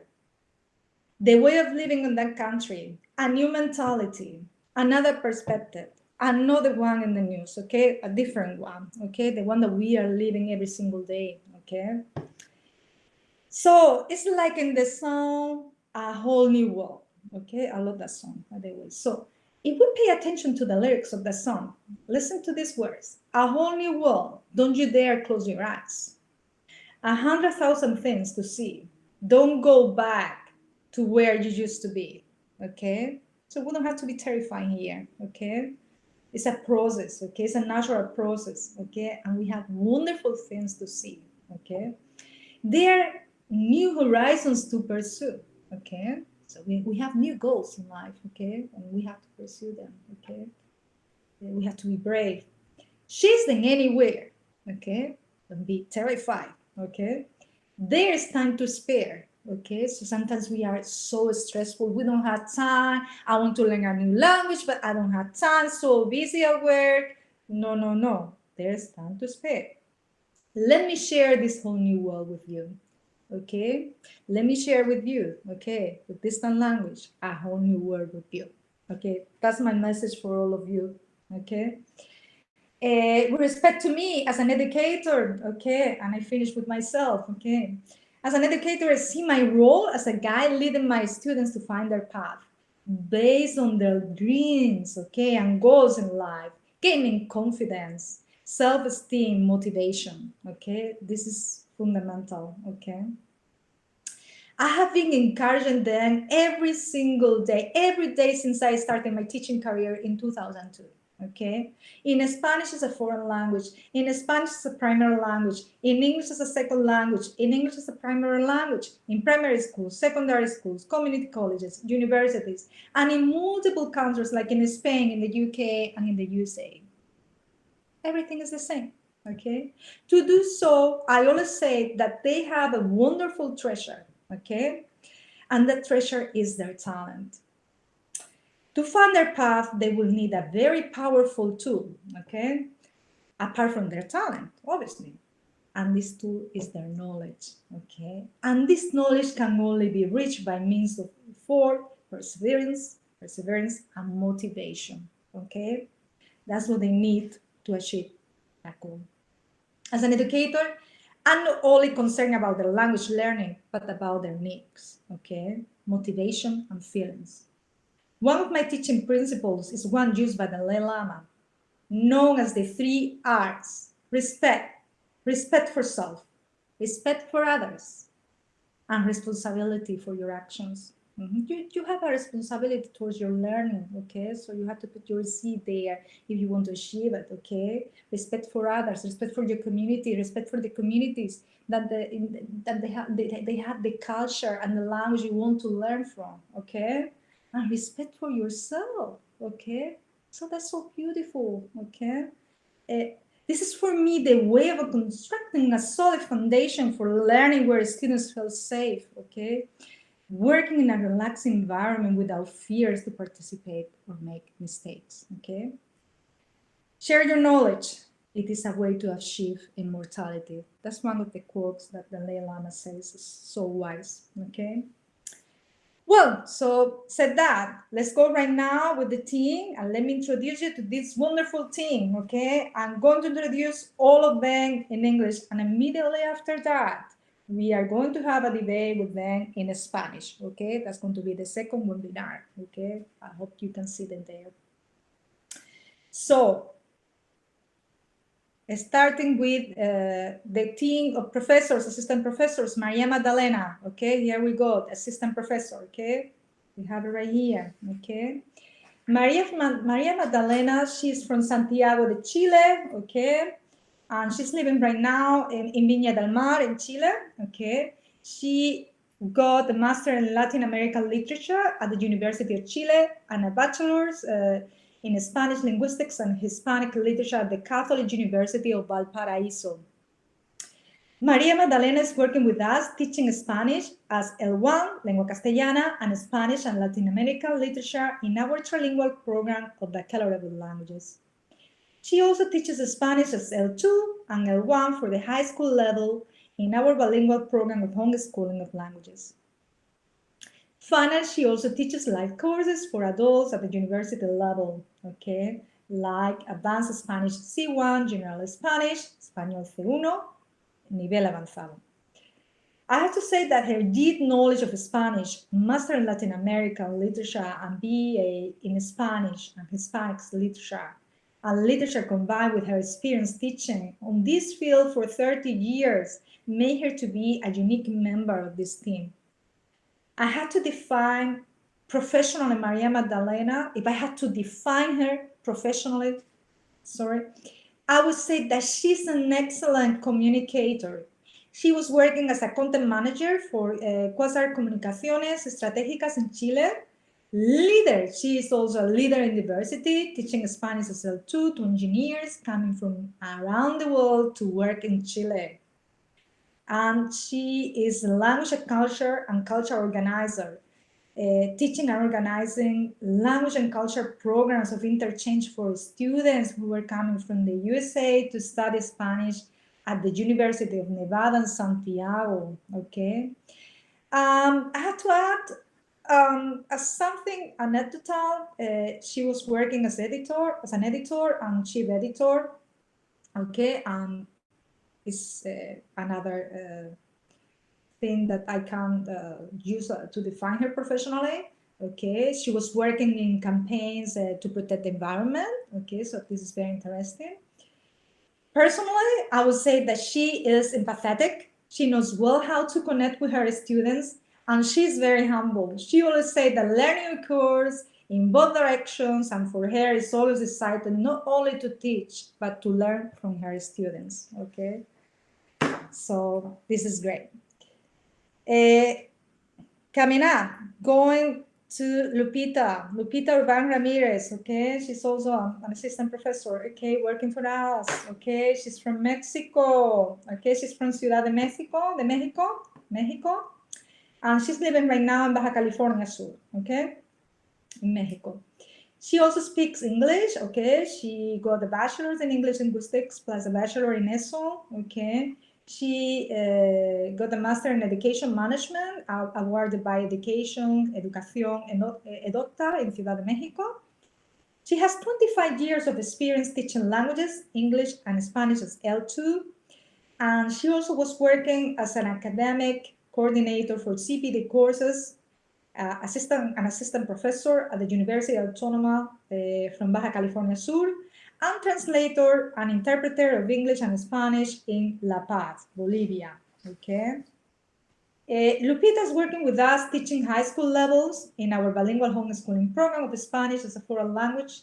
the way of living in that country, a new mentality, another perspective, another one in the news, okay? A different one, okay? The one that we are living every single day, okay? So it's like in the song, A Whole New World, okay? I love that song, by the way. So if we pay attention to the lyrics of the song, listen to these words: a whole new world, don't you dare close your eyes. 100,000 things to see. Don't go back to where you used to be, okay? So we don't have to be terrifying here, okay? It's a process, okay? It's a natural process, okay? And we have wonderful things to see, okay? There are new horizons to pursue, okay? So we have new goals in life, okay? And we have to pursue them, okay? We have to be brave. Chase them anywhere, okay? Don't be terrified, okay? There is time to spare, okay? So sometimes we are so stressful, we don't have time. I want to learn a new language, but I don't have time, so busy at work. No, no, no, there's time to spare. Let me share this whole new world with you, okay? Let me share with you, okay, with distant language, a whole new world with you, okay? That's my message for all of you, okay? With respect to me as an educator, okay, and I finish with myself, okay? As an educator, I see my role as a guide leading my students to find their path based on their dreams, okay, and goals in life, gaining confidence, self-esteem, motivation, okay? This is fundamental, okay? I have been encouraging them every single day, every day since I started my teaching career in 2002. Okay, in Spanish as a foreign language, in Spanish as a primary language, in English as a second language, in English as a primary language, in primary schools, secondary schools, community colleges, universities, and in multiple countries like in Spain, in the UK, and in the USA. Everything is the same. Okay, to do so, I always say that they have a wonderful treasure. Okay, and that treasure is their talent. To find their path, they will need a very powerful tool, okay? Apart from their talent, obviously. And this tool is their knowledge, okay? And this knowledge can only be reached by means of perseverance, and motivation, okay? That's what they need to achieve that goal. As an educator, I'm not only concerned about their language learning, but about their needs, okay? Motivation and feelings. One of my teaching principles is one used by the Dalai Lama, known as the 3 R's: respect, respect for self, respect for others, and responsibility for your actions. You have a responsibility towards your learning, okay? So you have to put your seed there if you want to achieve it, okay? Respect for others, respect for your community, respect for the communities that they have the culture and the language you want to learn from, okay? And respect for yourself, okay? So that's so beautiful, okay? This is for me the way of constructing a solid foundation for learning where students feel safe, okay? Working in a relaxed environment without fears to participate or make mistakes, okay? Share your knowledge. It is a way to achieve immortality. That's one of the quotes that the Dalai Lama says is so wise, okay? Well, so said that, let's go right now with the team and let me introduce you to this wonderful team, okay? I'm going to introduce all of them in English, and immediately after that, we are going to have a debate with them in Spanish, okay? That's going to be the second webinar, okay? I hope you can see them there. So, starting with the team of professors, assistant professors, Maria Magdalena, okay, here we go, assistant professor, okay, we have it right here, okay. Maria Magdalena, she's from Santiago de Chile, okay, and she's living right now in Viña del Mar in Chile, okay. She got a master in Latin American literature at the University of Chile and a bachelor's in Spanish linguistics and Hispanic literature at the Catholic University of Valparaiso. Maria Magdalena is working with us teaching Spanish as L1, Lengua Castellana, and Spanish and Latin American literature in our trilingual program of the Baccalaureate languages. She also teaches Spanish as L2 and L1 for the high school level in our bilingual program of homeschooling of languages. Finally, she also teaches live courses for adults at the university level, okay, like Advanced Spanish C1, General Spanish, Español C1, Nivel Avanzado. I have to say that her deep knowledge of Spanish, Master in Latin American Literature and BA in Spanish and Hispanic Literature, and literature combined with her experience teaching on this field for 30 years made her to be a unique member of this team. I had to define professionally Maria Magdalena. If I had to define her professionally, I would say that she's an excellent communicator. She was working as a content manager for Quasar Comunicaciones Estratégicas in Chile. Leader, she is also a leader in diversity, teaching Spanish as L2 to engineers coming from around the world to work in Chile. And she is a language and culture organizer, teaching and organizing language and culture programs of interchange for students who were coming from the USA to study Spanish at the University of Nevada in Santiago, okay? I had to add as something anecdotal, she was working as an editor and chief editor, okay? Is another thing that I can use to define her professionally. Okay, she was working in campaigns to protect the environment. Okay, so this is very interesting. Personally, I would say that she is empathetic. She knows well how to connect with her students, and she's very humble. She always said that learning occurs in both directions, and for her, it's always exciting not only to teach, but to learn from her students, okay? So this is great. Coming up, going to Lupita Urban Ramirez, okay? She's also an assistant professor, okay, working for us, okay? She's from Mexico, okay? She's from Ciudad de Mexico, Mexico. And she's living right now in Baja California Sur, okay? In Mexico. She also speaks English, okay? She got a bachelor's in English linguistics plus a bachelor in ESOL, okay? She got a master in education management awarded by Educación Edota in Ciudad de Mexico. She has 25 years of experience teaching languages, English and Spanish as L2. And she also was working as an academic coordinator for CPD courses, an assistant professor at the University Autónoma from Baja California Sur, and translator and interpreter of English and Spanish in La Paz, Bolivia, okay? Lupita is working with us teaching high school levels in our bilingual homeschooling program of Spanish as a foreign language,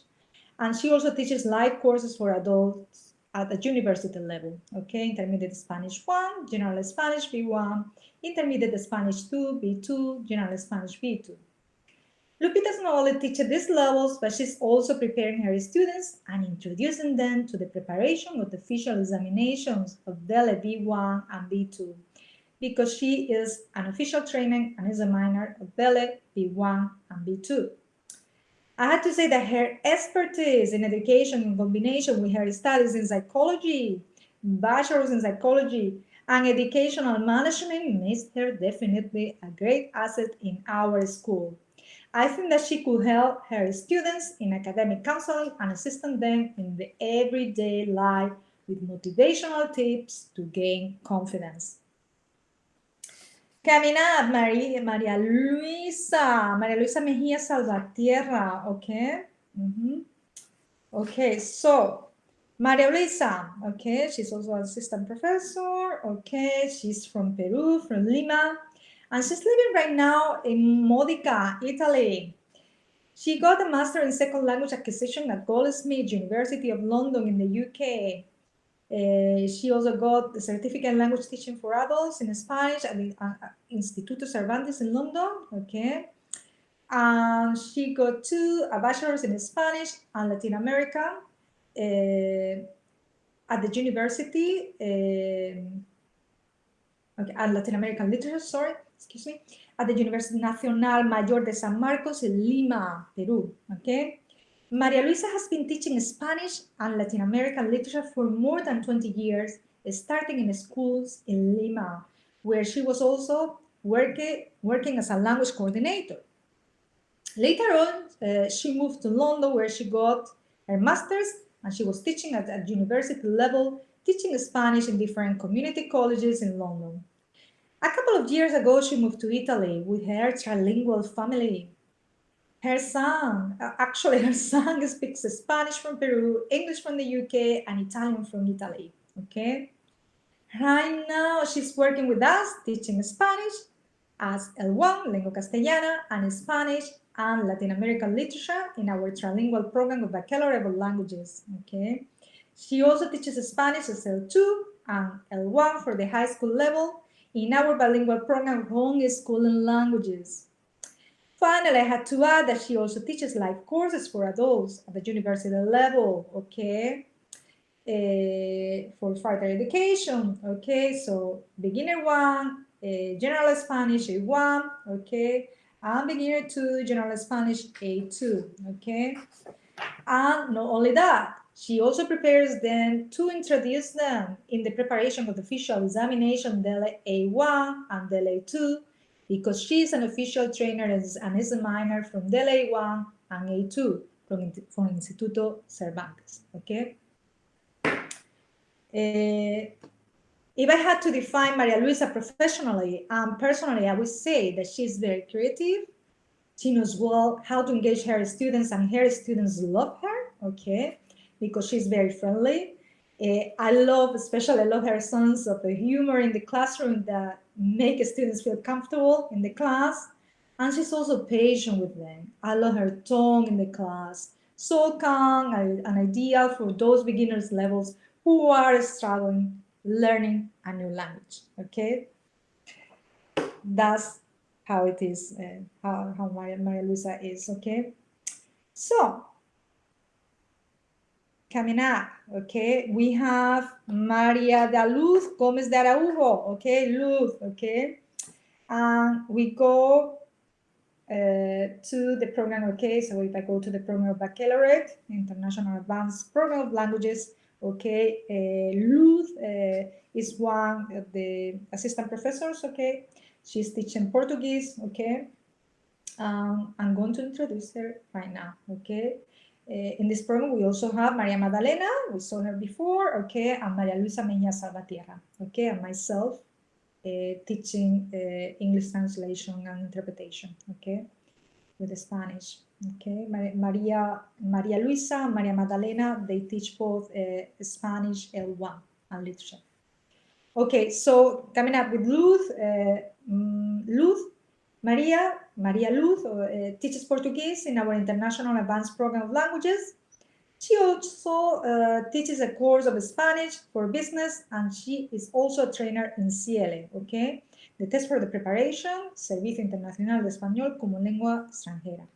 and she also teaches live courses for adults at the university level, okay? Intermediate Spanish 1, General Spanish B1, Intermediate Spanish 2, B2, General Spanish B2. Lupita not only teaches these levels, but she's also preparing her students and introducing them to the preparation of the official examinations of DELE B1 and B2, because she is an official trainer and examiner of DELE B1 and B2. I had to say that her expertise in education in combination with her studies in psychology, bachelor's in psychology, and educational management makes her definitely a great asset in our school. I think that she could help her students in academic counseling and assisting them in the everyday life with motivational tips to gain confidence. Coming up, María Luisa Mejía Salvatierra, okay? Okay, so María Luisa, okay, she's also an assistant professor, okay, she's from Peru, from Lima, and she's living right now in Modica, Italy. She got a master in second language acquisition at Goldsmiths University of London in the UK. She also got the certificate in language teaching for adults in Spanish at the Instituto Cervantes in London, okay? And she got a bachelor's in Spanish and Latin America at the university, okay, and Latin American literature, sorry, excuse me, at the Universidad Nacional Mayor de San Marcos in Lima, Peru, okay? María Luisa has been teaching Spanish and Latin American literature for more than 20 years, starting in schools in Lima, where she was also working as a language coordinator. Later on, she moved to London, where she got her master's, and she was teaching at university level, teaching Spanish in different community colleges in London. A couple of years ago, she moved to Italy with her trilingual family. Her son speaks Spanish from Peru, English from the UK, and Italian from Italy, okay? Right now, she's working with us, teaching Spanish as L1, Lengua Castellana, and Spanish and Latin American literature in our trilingual program of baccalaureate languages, okay? She also teaches Spanish as L2 and L1 for the high school level in our bilingual program of homeschooling languages. Finally, I had to add that she also teaches live courses for adults at the university level, okay? For further education, okay? So beginner 1, general Spanish A1, okay? And beginner 2, general Spanish A2, okay? And not only that, she also prepares them to introduce them in the preparation of the official examination DELE A1 and DELE A2, because she's an official trainer and examiner from DELE A1 and A2 from Instituto Cervantes, okay? If I had to define Maria Luisa professionally and personally, I would say that she's very creative. She knows well how to engage her students, and her students love her, okay, because she's very friendly. Especially I love her sense of the humor in the classroom that make students feel comfortable in the class. And she's also patient with them. I love her tone in the class. So calm and ideal for those beginners levels who are struggling learning a new language, okay? That's how it is, how Maria Luisa is, okay? So, coming up, okay, we have Maria da Luz Gomez de Araujo, okay, Luz, okay, and we go to the program, okay, so if I go to the program of Baccalaureate, International Advanced Program of Languages, okay, Luz is one of the assistant professors, okay, she's teaching Portuguese, okay, I'm going to introduce her right now, okay. In this program, we also have Maria Madalena, we saw her before, okay, and Maria Luisa Meña Salvatierra, okay, and myself teaching English translation and interpretation, okay, with Spanish, okay. Maria Luisa and Maria Madalena, they teach both Spanish L1 and literature. Okay, so coming up with Luz, Luz, Maria Luz teaches Portuguese in our International Advanced Program of Languages. She also teaches a course of Spanish for business, and she is also a trainer in CL, okay? The test for the preparation, Servicio Internacional de Español como Lengua Extranjera.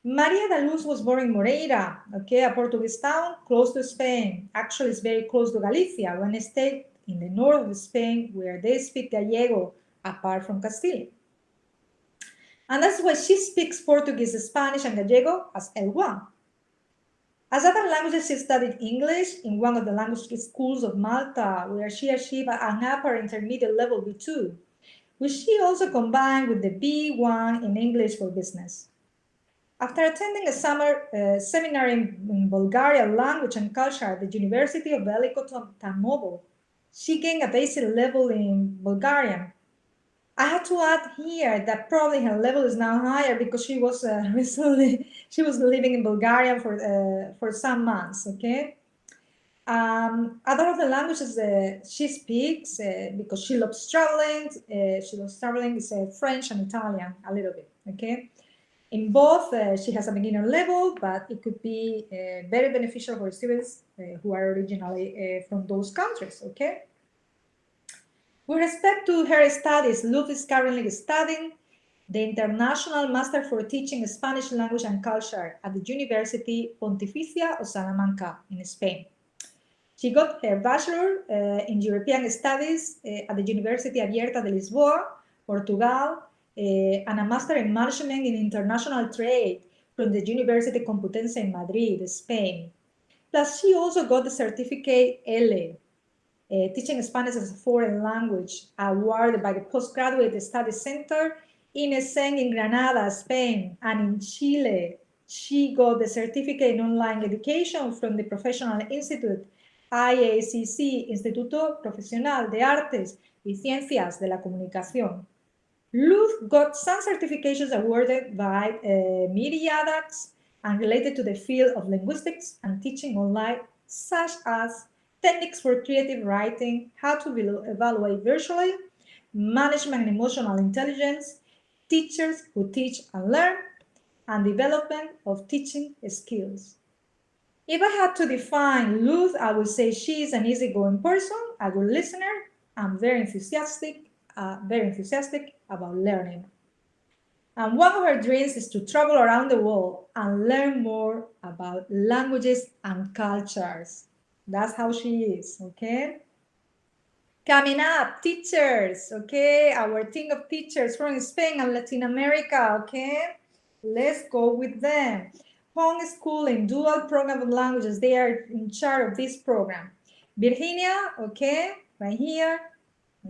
Maria da Luz was born in Moreira, okay, a Portuguese town close to Spain. Actually, it's very close to Galicia, one state in the north of Spain where they speak Gallego, apart from Castile. And that's why she speaks Portuguese, Spanish, and Gallego as L1. As other languages, she studied English in one of the language schools of Malta, where she achieved an upper intermediate level B2, which she also combined with the B1 in English for business. After attending a summer seminar in Bulgarian language and culture at the University of Veliko Tarnovo, she gained a basic level in Bulgarian. I have to add here that probably her level is now higher because she was she was living in Bulgaria for some months. Okay. Other of the languages she speaks because she loves traveling. Is French and Italian a little bit. Okay. In both, she has a beginner level, but it could be very beneficial for students who are originally from those countries. Okay. With respect to her studies, Luz is currently studying the International Master for Teaching Spanish Language and Culture at the University Pontificia of Salamanca in Spain. She got her bachelor in European Studies at the University Abierta de Lisboa, Portugal, and a master in management in international trade from the University Complutense in Madrid, Spain. Plus, she also got the certificate L, Teaching Spanish as a Foreign Language, awarded by the Postgraduate Studies Center in ESSEN in Granada, Spain, and in Chile. She got the certificate in online education from the Professional Institute, IACC, Instituto Profesional de Artes y Ciencias de la Comunicación. Luz got some certifications awarded by Myriadax and related to the field of linguistics and teaching online, such as techniques for creative writing, how to evaluate virtually, management and emotional intelligence, teachers who teach and learn, and development of teaching skills. If I had to define Luz, I would say she is an easygoing person, a good listener, and very enthusiastic about learning. And one of her dreams is to travel around the world and learn more about languages and cultures. That's how she is, okay? Coming up, teachers, okay? Our team of teachers from Spain and Latin America, okay? Let's go with them. Homeschooling, dual program of languages, they are in charge of this program. Virginia, okay, right here.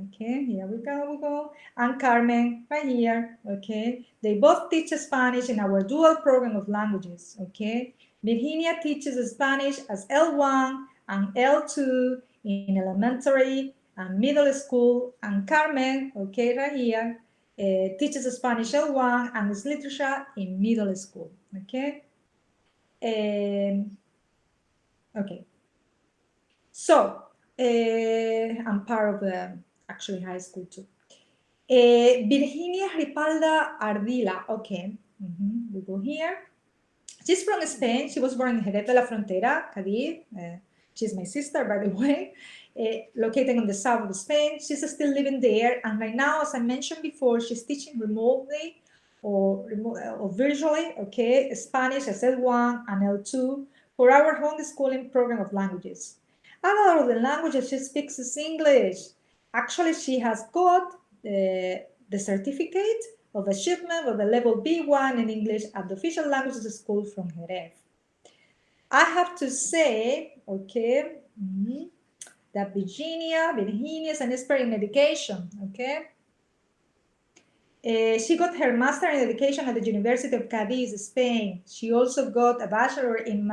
Okay, here we go. And Carmen, right here, okay? They both teach Spanish in our dual program of languages, okay? Virginia teaches Spanish as L1 and L2 in elementary and middle school, and Carmen, okay, right here, teaches Spanish L1 and is literature in middle school, okay? Okay. So, I'm part of the, actually, high school too. Virginia Ripalda Ardila, okay, we go here. She's from Spain. She was born in Jerez de la Frontera, Cadiz. She's my sister, by the way, located on the south of Spain. She's still living there. And right now, as I mentioned before, she's teaching remotely or virtually, okay, Spanish as L1 and L2 for our homeschooling program of languages. Another of the languages she speaks is English. Actually, she has got the certificate of achievement of the level B1 in English at the official languages school from Jerez. I have to say, okay, that Virginia is an expert in education, okay? She got her master in education at the University of Cadiz, Spain. She also got a bachelor in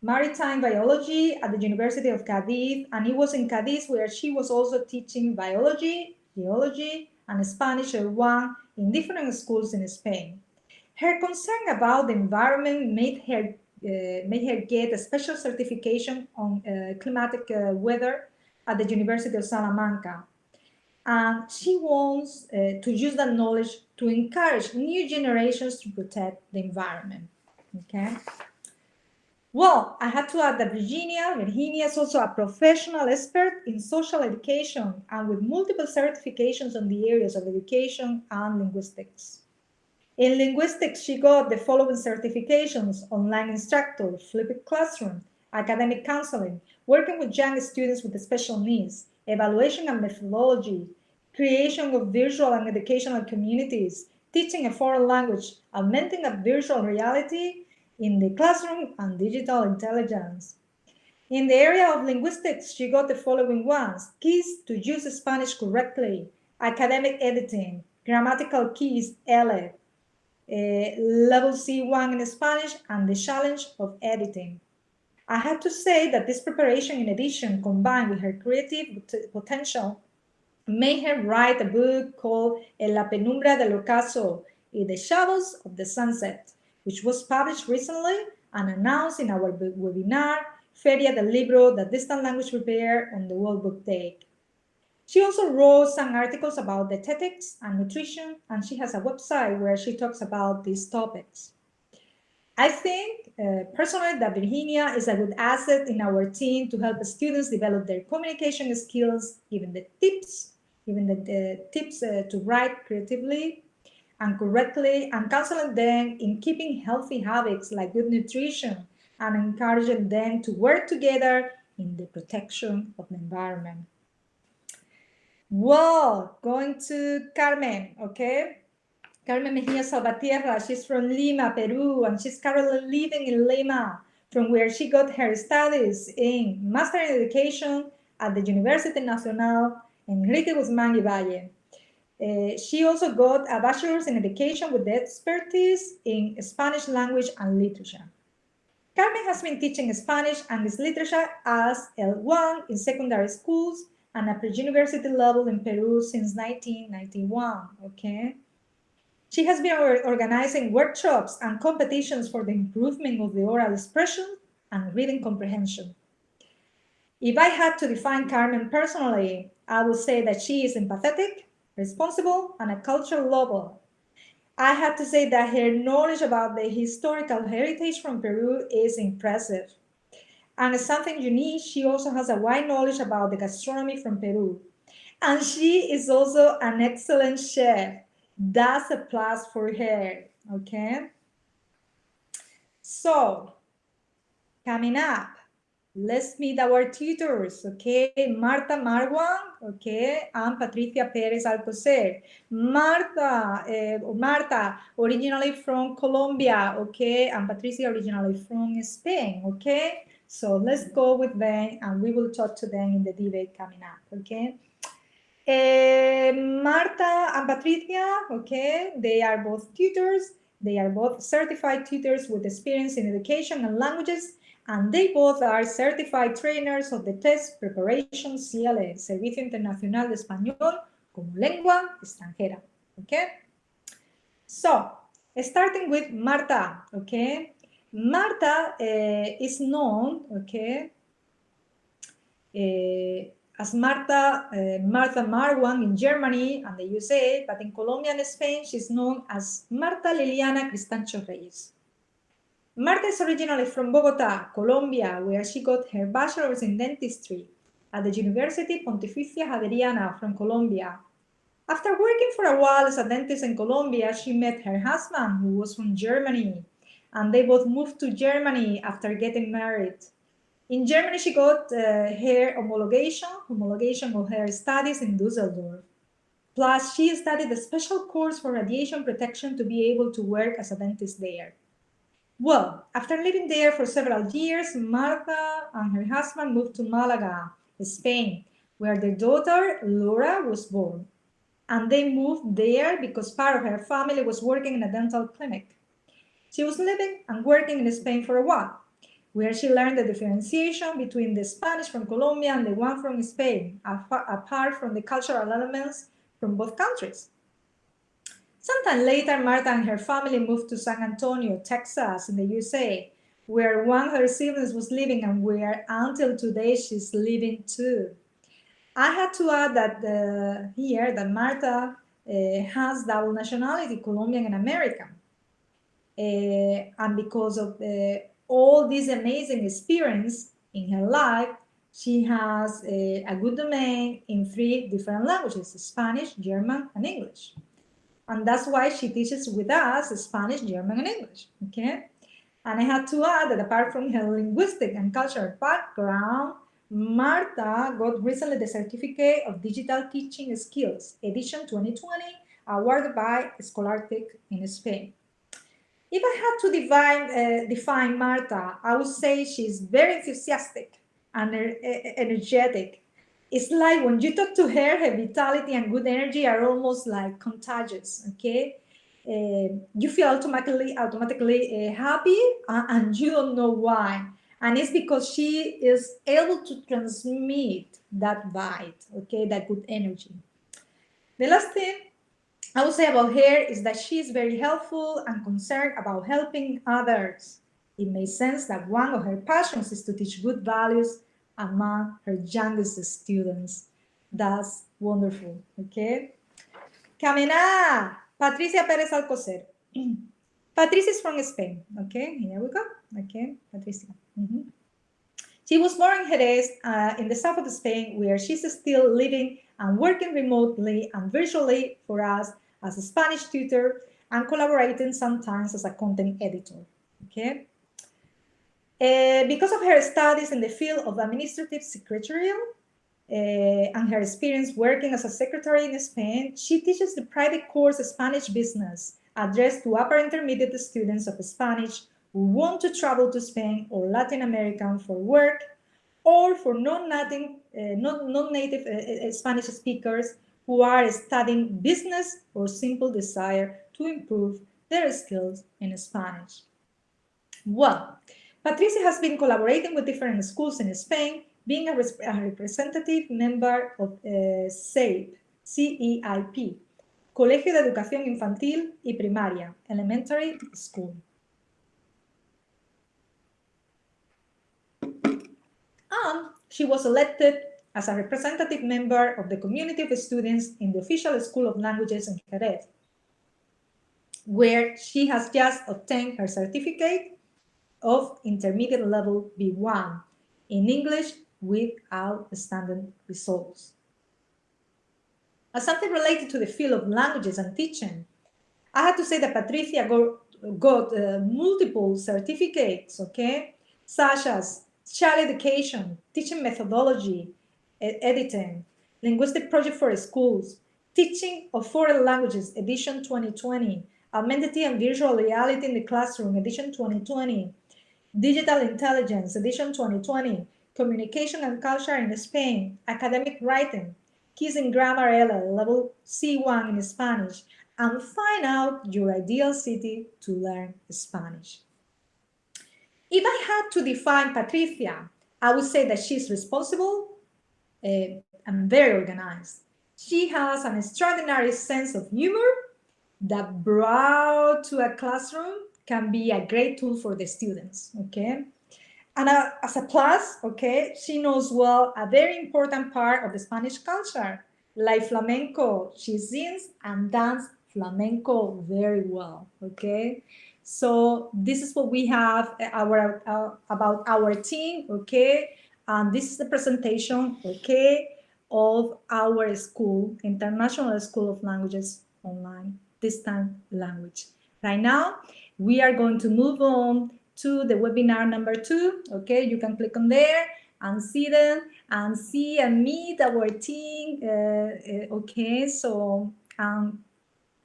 maritime biology at the University of Cadiz, and it was in Cadiz where she was also teaching biology, geology, and Spanish L1 in different schools in Spain. Her concern about the environment made her get a special certification on climatic weather at the University of Salamanca. And she wants to use that knowledge to encourage new generations to protect the environment, okay? Well, I had to add that Virginia is also a professional expert in social education and with multiple certifications on the areas of education and linguistics. In linguistics, she got the following certifications: online instructor, flipped classroom, academic counseling, working with young students with special needs, evaluation and methodology, creation of virtual and educational communities, teaching a foreign language, augmenting a virtual reality in the classroom, and digital intelligence. In the area of linguistics, she got the following ones: keys to use Spanish correctly, academic editing, grammatical keys, LE, level C1 in Spanish, and the challenge of editing. I have to say that this preparation in addition, combined with her creative potential, made her write a book called En la penumbra del ocaso, In the Shadows of the Sunset, which was published recently and announced in our webinar, Feria del Libro, the Distant Language Repair on the World Book Day. She also wrote some articles about dietetics and nutrition, and she has a website where she talks about these topics. I think personally that Virginia is a good asset in our team to help the students develop their communication skills, given the tips to write creatively and correctly, and counseling them in keeping healthy habits like good nutrition and encouraging them to work together in the protection of the environment. Well, going to Carmen, okay? Carmen Mejia Salvatierra, she's from Lima, Peru, and she's currently living in Lima, from where she got her studies in Master in Education at the Universidad Nacional Enrique Guzmán y Valle. She also got a bachelor's in education with expertise in Spanish language and literature. Carmen has been teaching Spanish and literature as L1 in secondary schools and at pre-university level in Peru since 1991, okay? She has been organizing workshops and competitions for the improvement of the oral expression and reading comprehension. If I had to define Carmen personally, I would say that she is empathetic, responsible, and a cultural lover. I have to say that her knowledge about the historical heritage from Peru is impressive. And as something unique, she also has a wide knowledge about the gastronomy from Peru. And she is also an excellent chef. That's a plus for her, okay? So, coming up, let's meet our tutors, okay? Marta Marwan, okay, and Patricia Perez Alcocer. Marta, originally from Colombia, okay, and Patricia originally from Spain, okay? So let's go with them, and we will talk to them in the debate coming up, okay? Marta and Patricia, okay, they are both tutors. They are both certified tutors with experience in education and languages, and they both are certified trainers of the test preparation CLE, Servicio Internacional de Español como Lengua Extranjera, okay? So, starting with Marta, okay? Marta is known, okay, as Marta Marwan in Germany and the USA, but in Colombia and Spain, she's known as Marta Liliana Cristancho Reyes. Marta is originally from Bogota, Colombia, where she got her bachelor's in dentistry at the University Pontificia Javeriana from Colombia. After working for a while as a dentist in Colombia, she met her husband, who was from Germany, and they both moved to Germany after getting married. In Germany, she got her homologation of her studies in Dusseldorf. Plus, she studied a special course for radiation protection to be able to work as a dentist there. Well, after living there for several years, Marta and her husband moved to Malaga, Spain, where their daughter, Laura, was born. And they moved there because part of her family was working in a dental clinic. She was living and working in Spain for a while, where she learned the differentiation between the Spanish from Colombia and the one from Spain, apart from the cultural elements from both countries. Sometime later, Marta and her family moved to San Antonio, Texas, in the USA, where one of her siblings was living and where until today she's living too. I had to add that here that Marta has double nationality, Colombian and American. And because of all this amazing experience in her life, she has a good domain in 3 different languages, Spanish, German, and English. And that's why she teaches with us Spanish, German, and English, okay? And I had to add that apart from her linguistic and cultural background, Marta got recently the Certificate of Digital Teaching Skills, edition 2020, awarded by Scholastic in Spain. If I had to define Marta, I would say she's very enthusiastic and energetic. It's like when you talk to her, her vitality and good energy are almost like contagious, okay? You feel automatically happy and you don't know why. And it's because she is able to transmit that vibe, okay, that good energy. The last thing I would say about her is that she is very helpful and concerned about helping others. It makes sense that one of her passions is to teach good values among her youngest students. That's wonderful, okay? Camina, Patricia Perez Alcocer. Patricia is from Spain, okay? Here we go, okay, Patricia. She was born in Jerez, in the south of Spain, where she's still living and working remotely and virtually for us as a Spanish tutor and collaborating sometimes as a content editor, okay? Because of her studies in the field of administrative secretarial and her experience working as a secretary in Spain, she teaches the private course Spanish Business, addressed to upper intermediate students of Spanish who want to travel to Spain or Latin America for work, or for non-native Spanish speakers who are studying business or simple desire to improve their skills in Spanish. Well, Patricia has been collaborating with different schools in Spain, being a representative member of CEIP, C-E-I-P, Colegio de Educación Infantil y Primaria, Elementary School. She was elected as a representative member of the community of students in the official School of Languages in Jerez, where she has just obtained her certificate of intermediate level B1 in English with outstanding results. As something related to the field of languages and teaching, I have to say that Patricia got multiple certificates, okay, such as child education, teaching methodology, editing, linguistic project for schools, teaching of foreign languages, edition 2020, augmented and virtual reality in the classroom, edition 2020, digital intelligence, edition 2020, communication and culture in Spain, academic writing, keys in grammar L, level C1 in Spanish, and find out your ideal city to learn Spanish. If I had to define Patricia, I would say that she's responsible and very organized. She has an extraordinary sense of humor that brought to a classroom can be a great tool for the students, okay? and as a plus, okay, she knows well a very important part of the Spanish culture, like flamenco. She sings and dances flamenco very well, okay? So this is what we have about our team, okay? And this is the presentation, okay, of our school, International School of Languages Online, this time language. Right now, we are going to move on to the webinar number 2, okay? You can click on there and see them and see and meet our team, okay? So,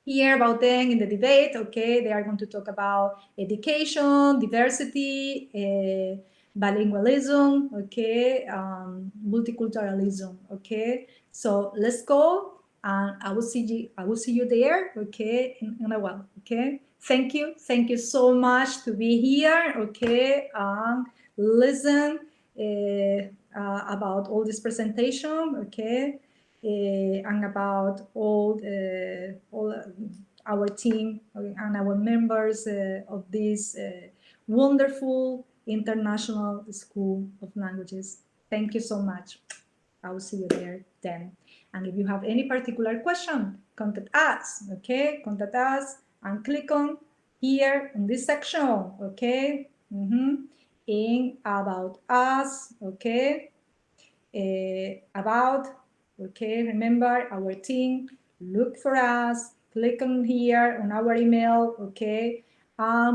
hear about them in the debate, okay? They are going to talk about education, diversity, bilingualism, okay? Multiculturalism, okay? So let's go, and I will see you there, okay? In a while, okay? Thank you so much to be here, okay? Listen about all this presentation, okay? And about all our team and our members of this wonderful International School of Languages. Thank you so much. I will see you there then. And if you have any particular question, contact us, okay? Contact us and click on here in this section, okay? In About Us, okay? About, okay, remember our team, look for us, click on here on our email, okay,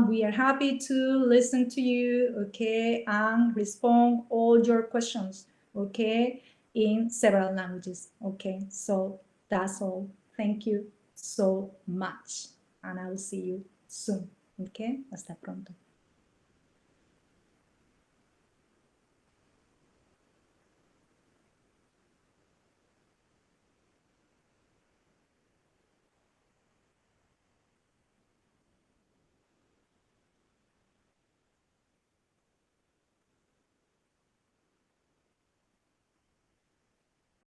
we are happy to listen to you, okay, and respond all your questions, okay, in several languages, okay. So that's all. Thank you so much, and I will see you soon, okay. Hasta pronto.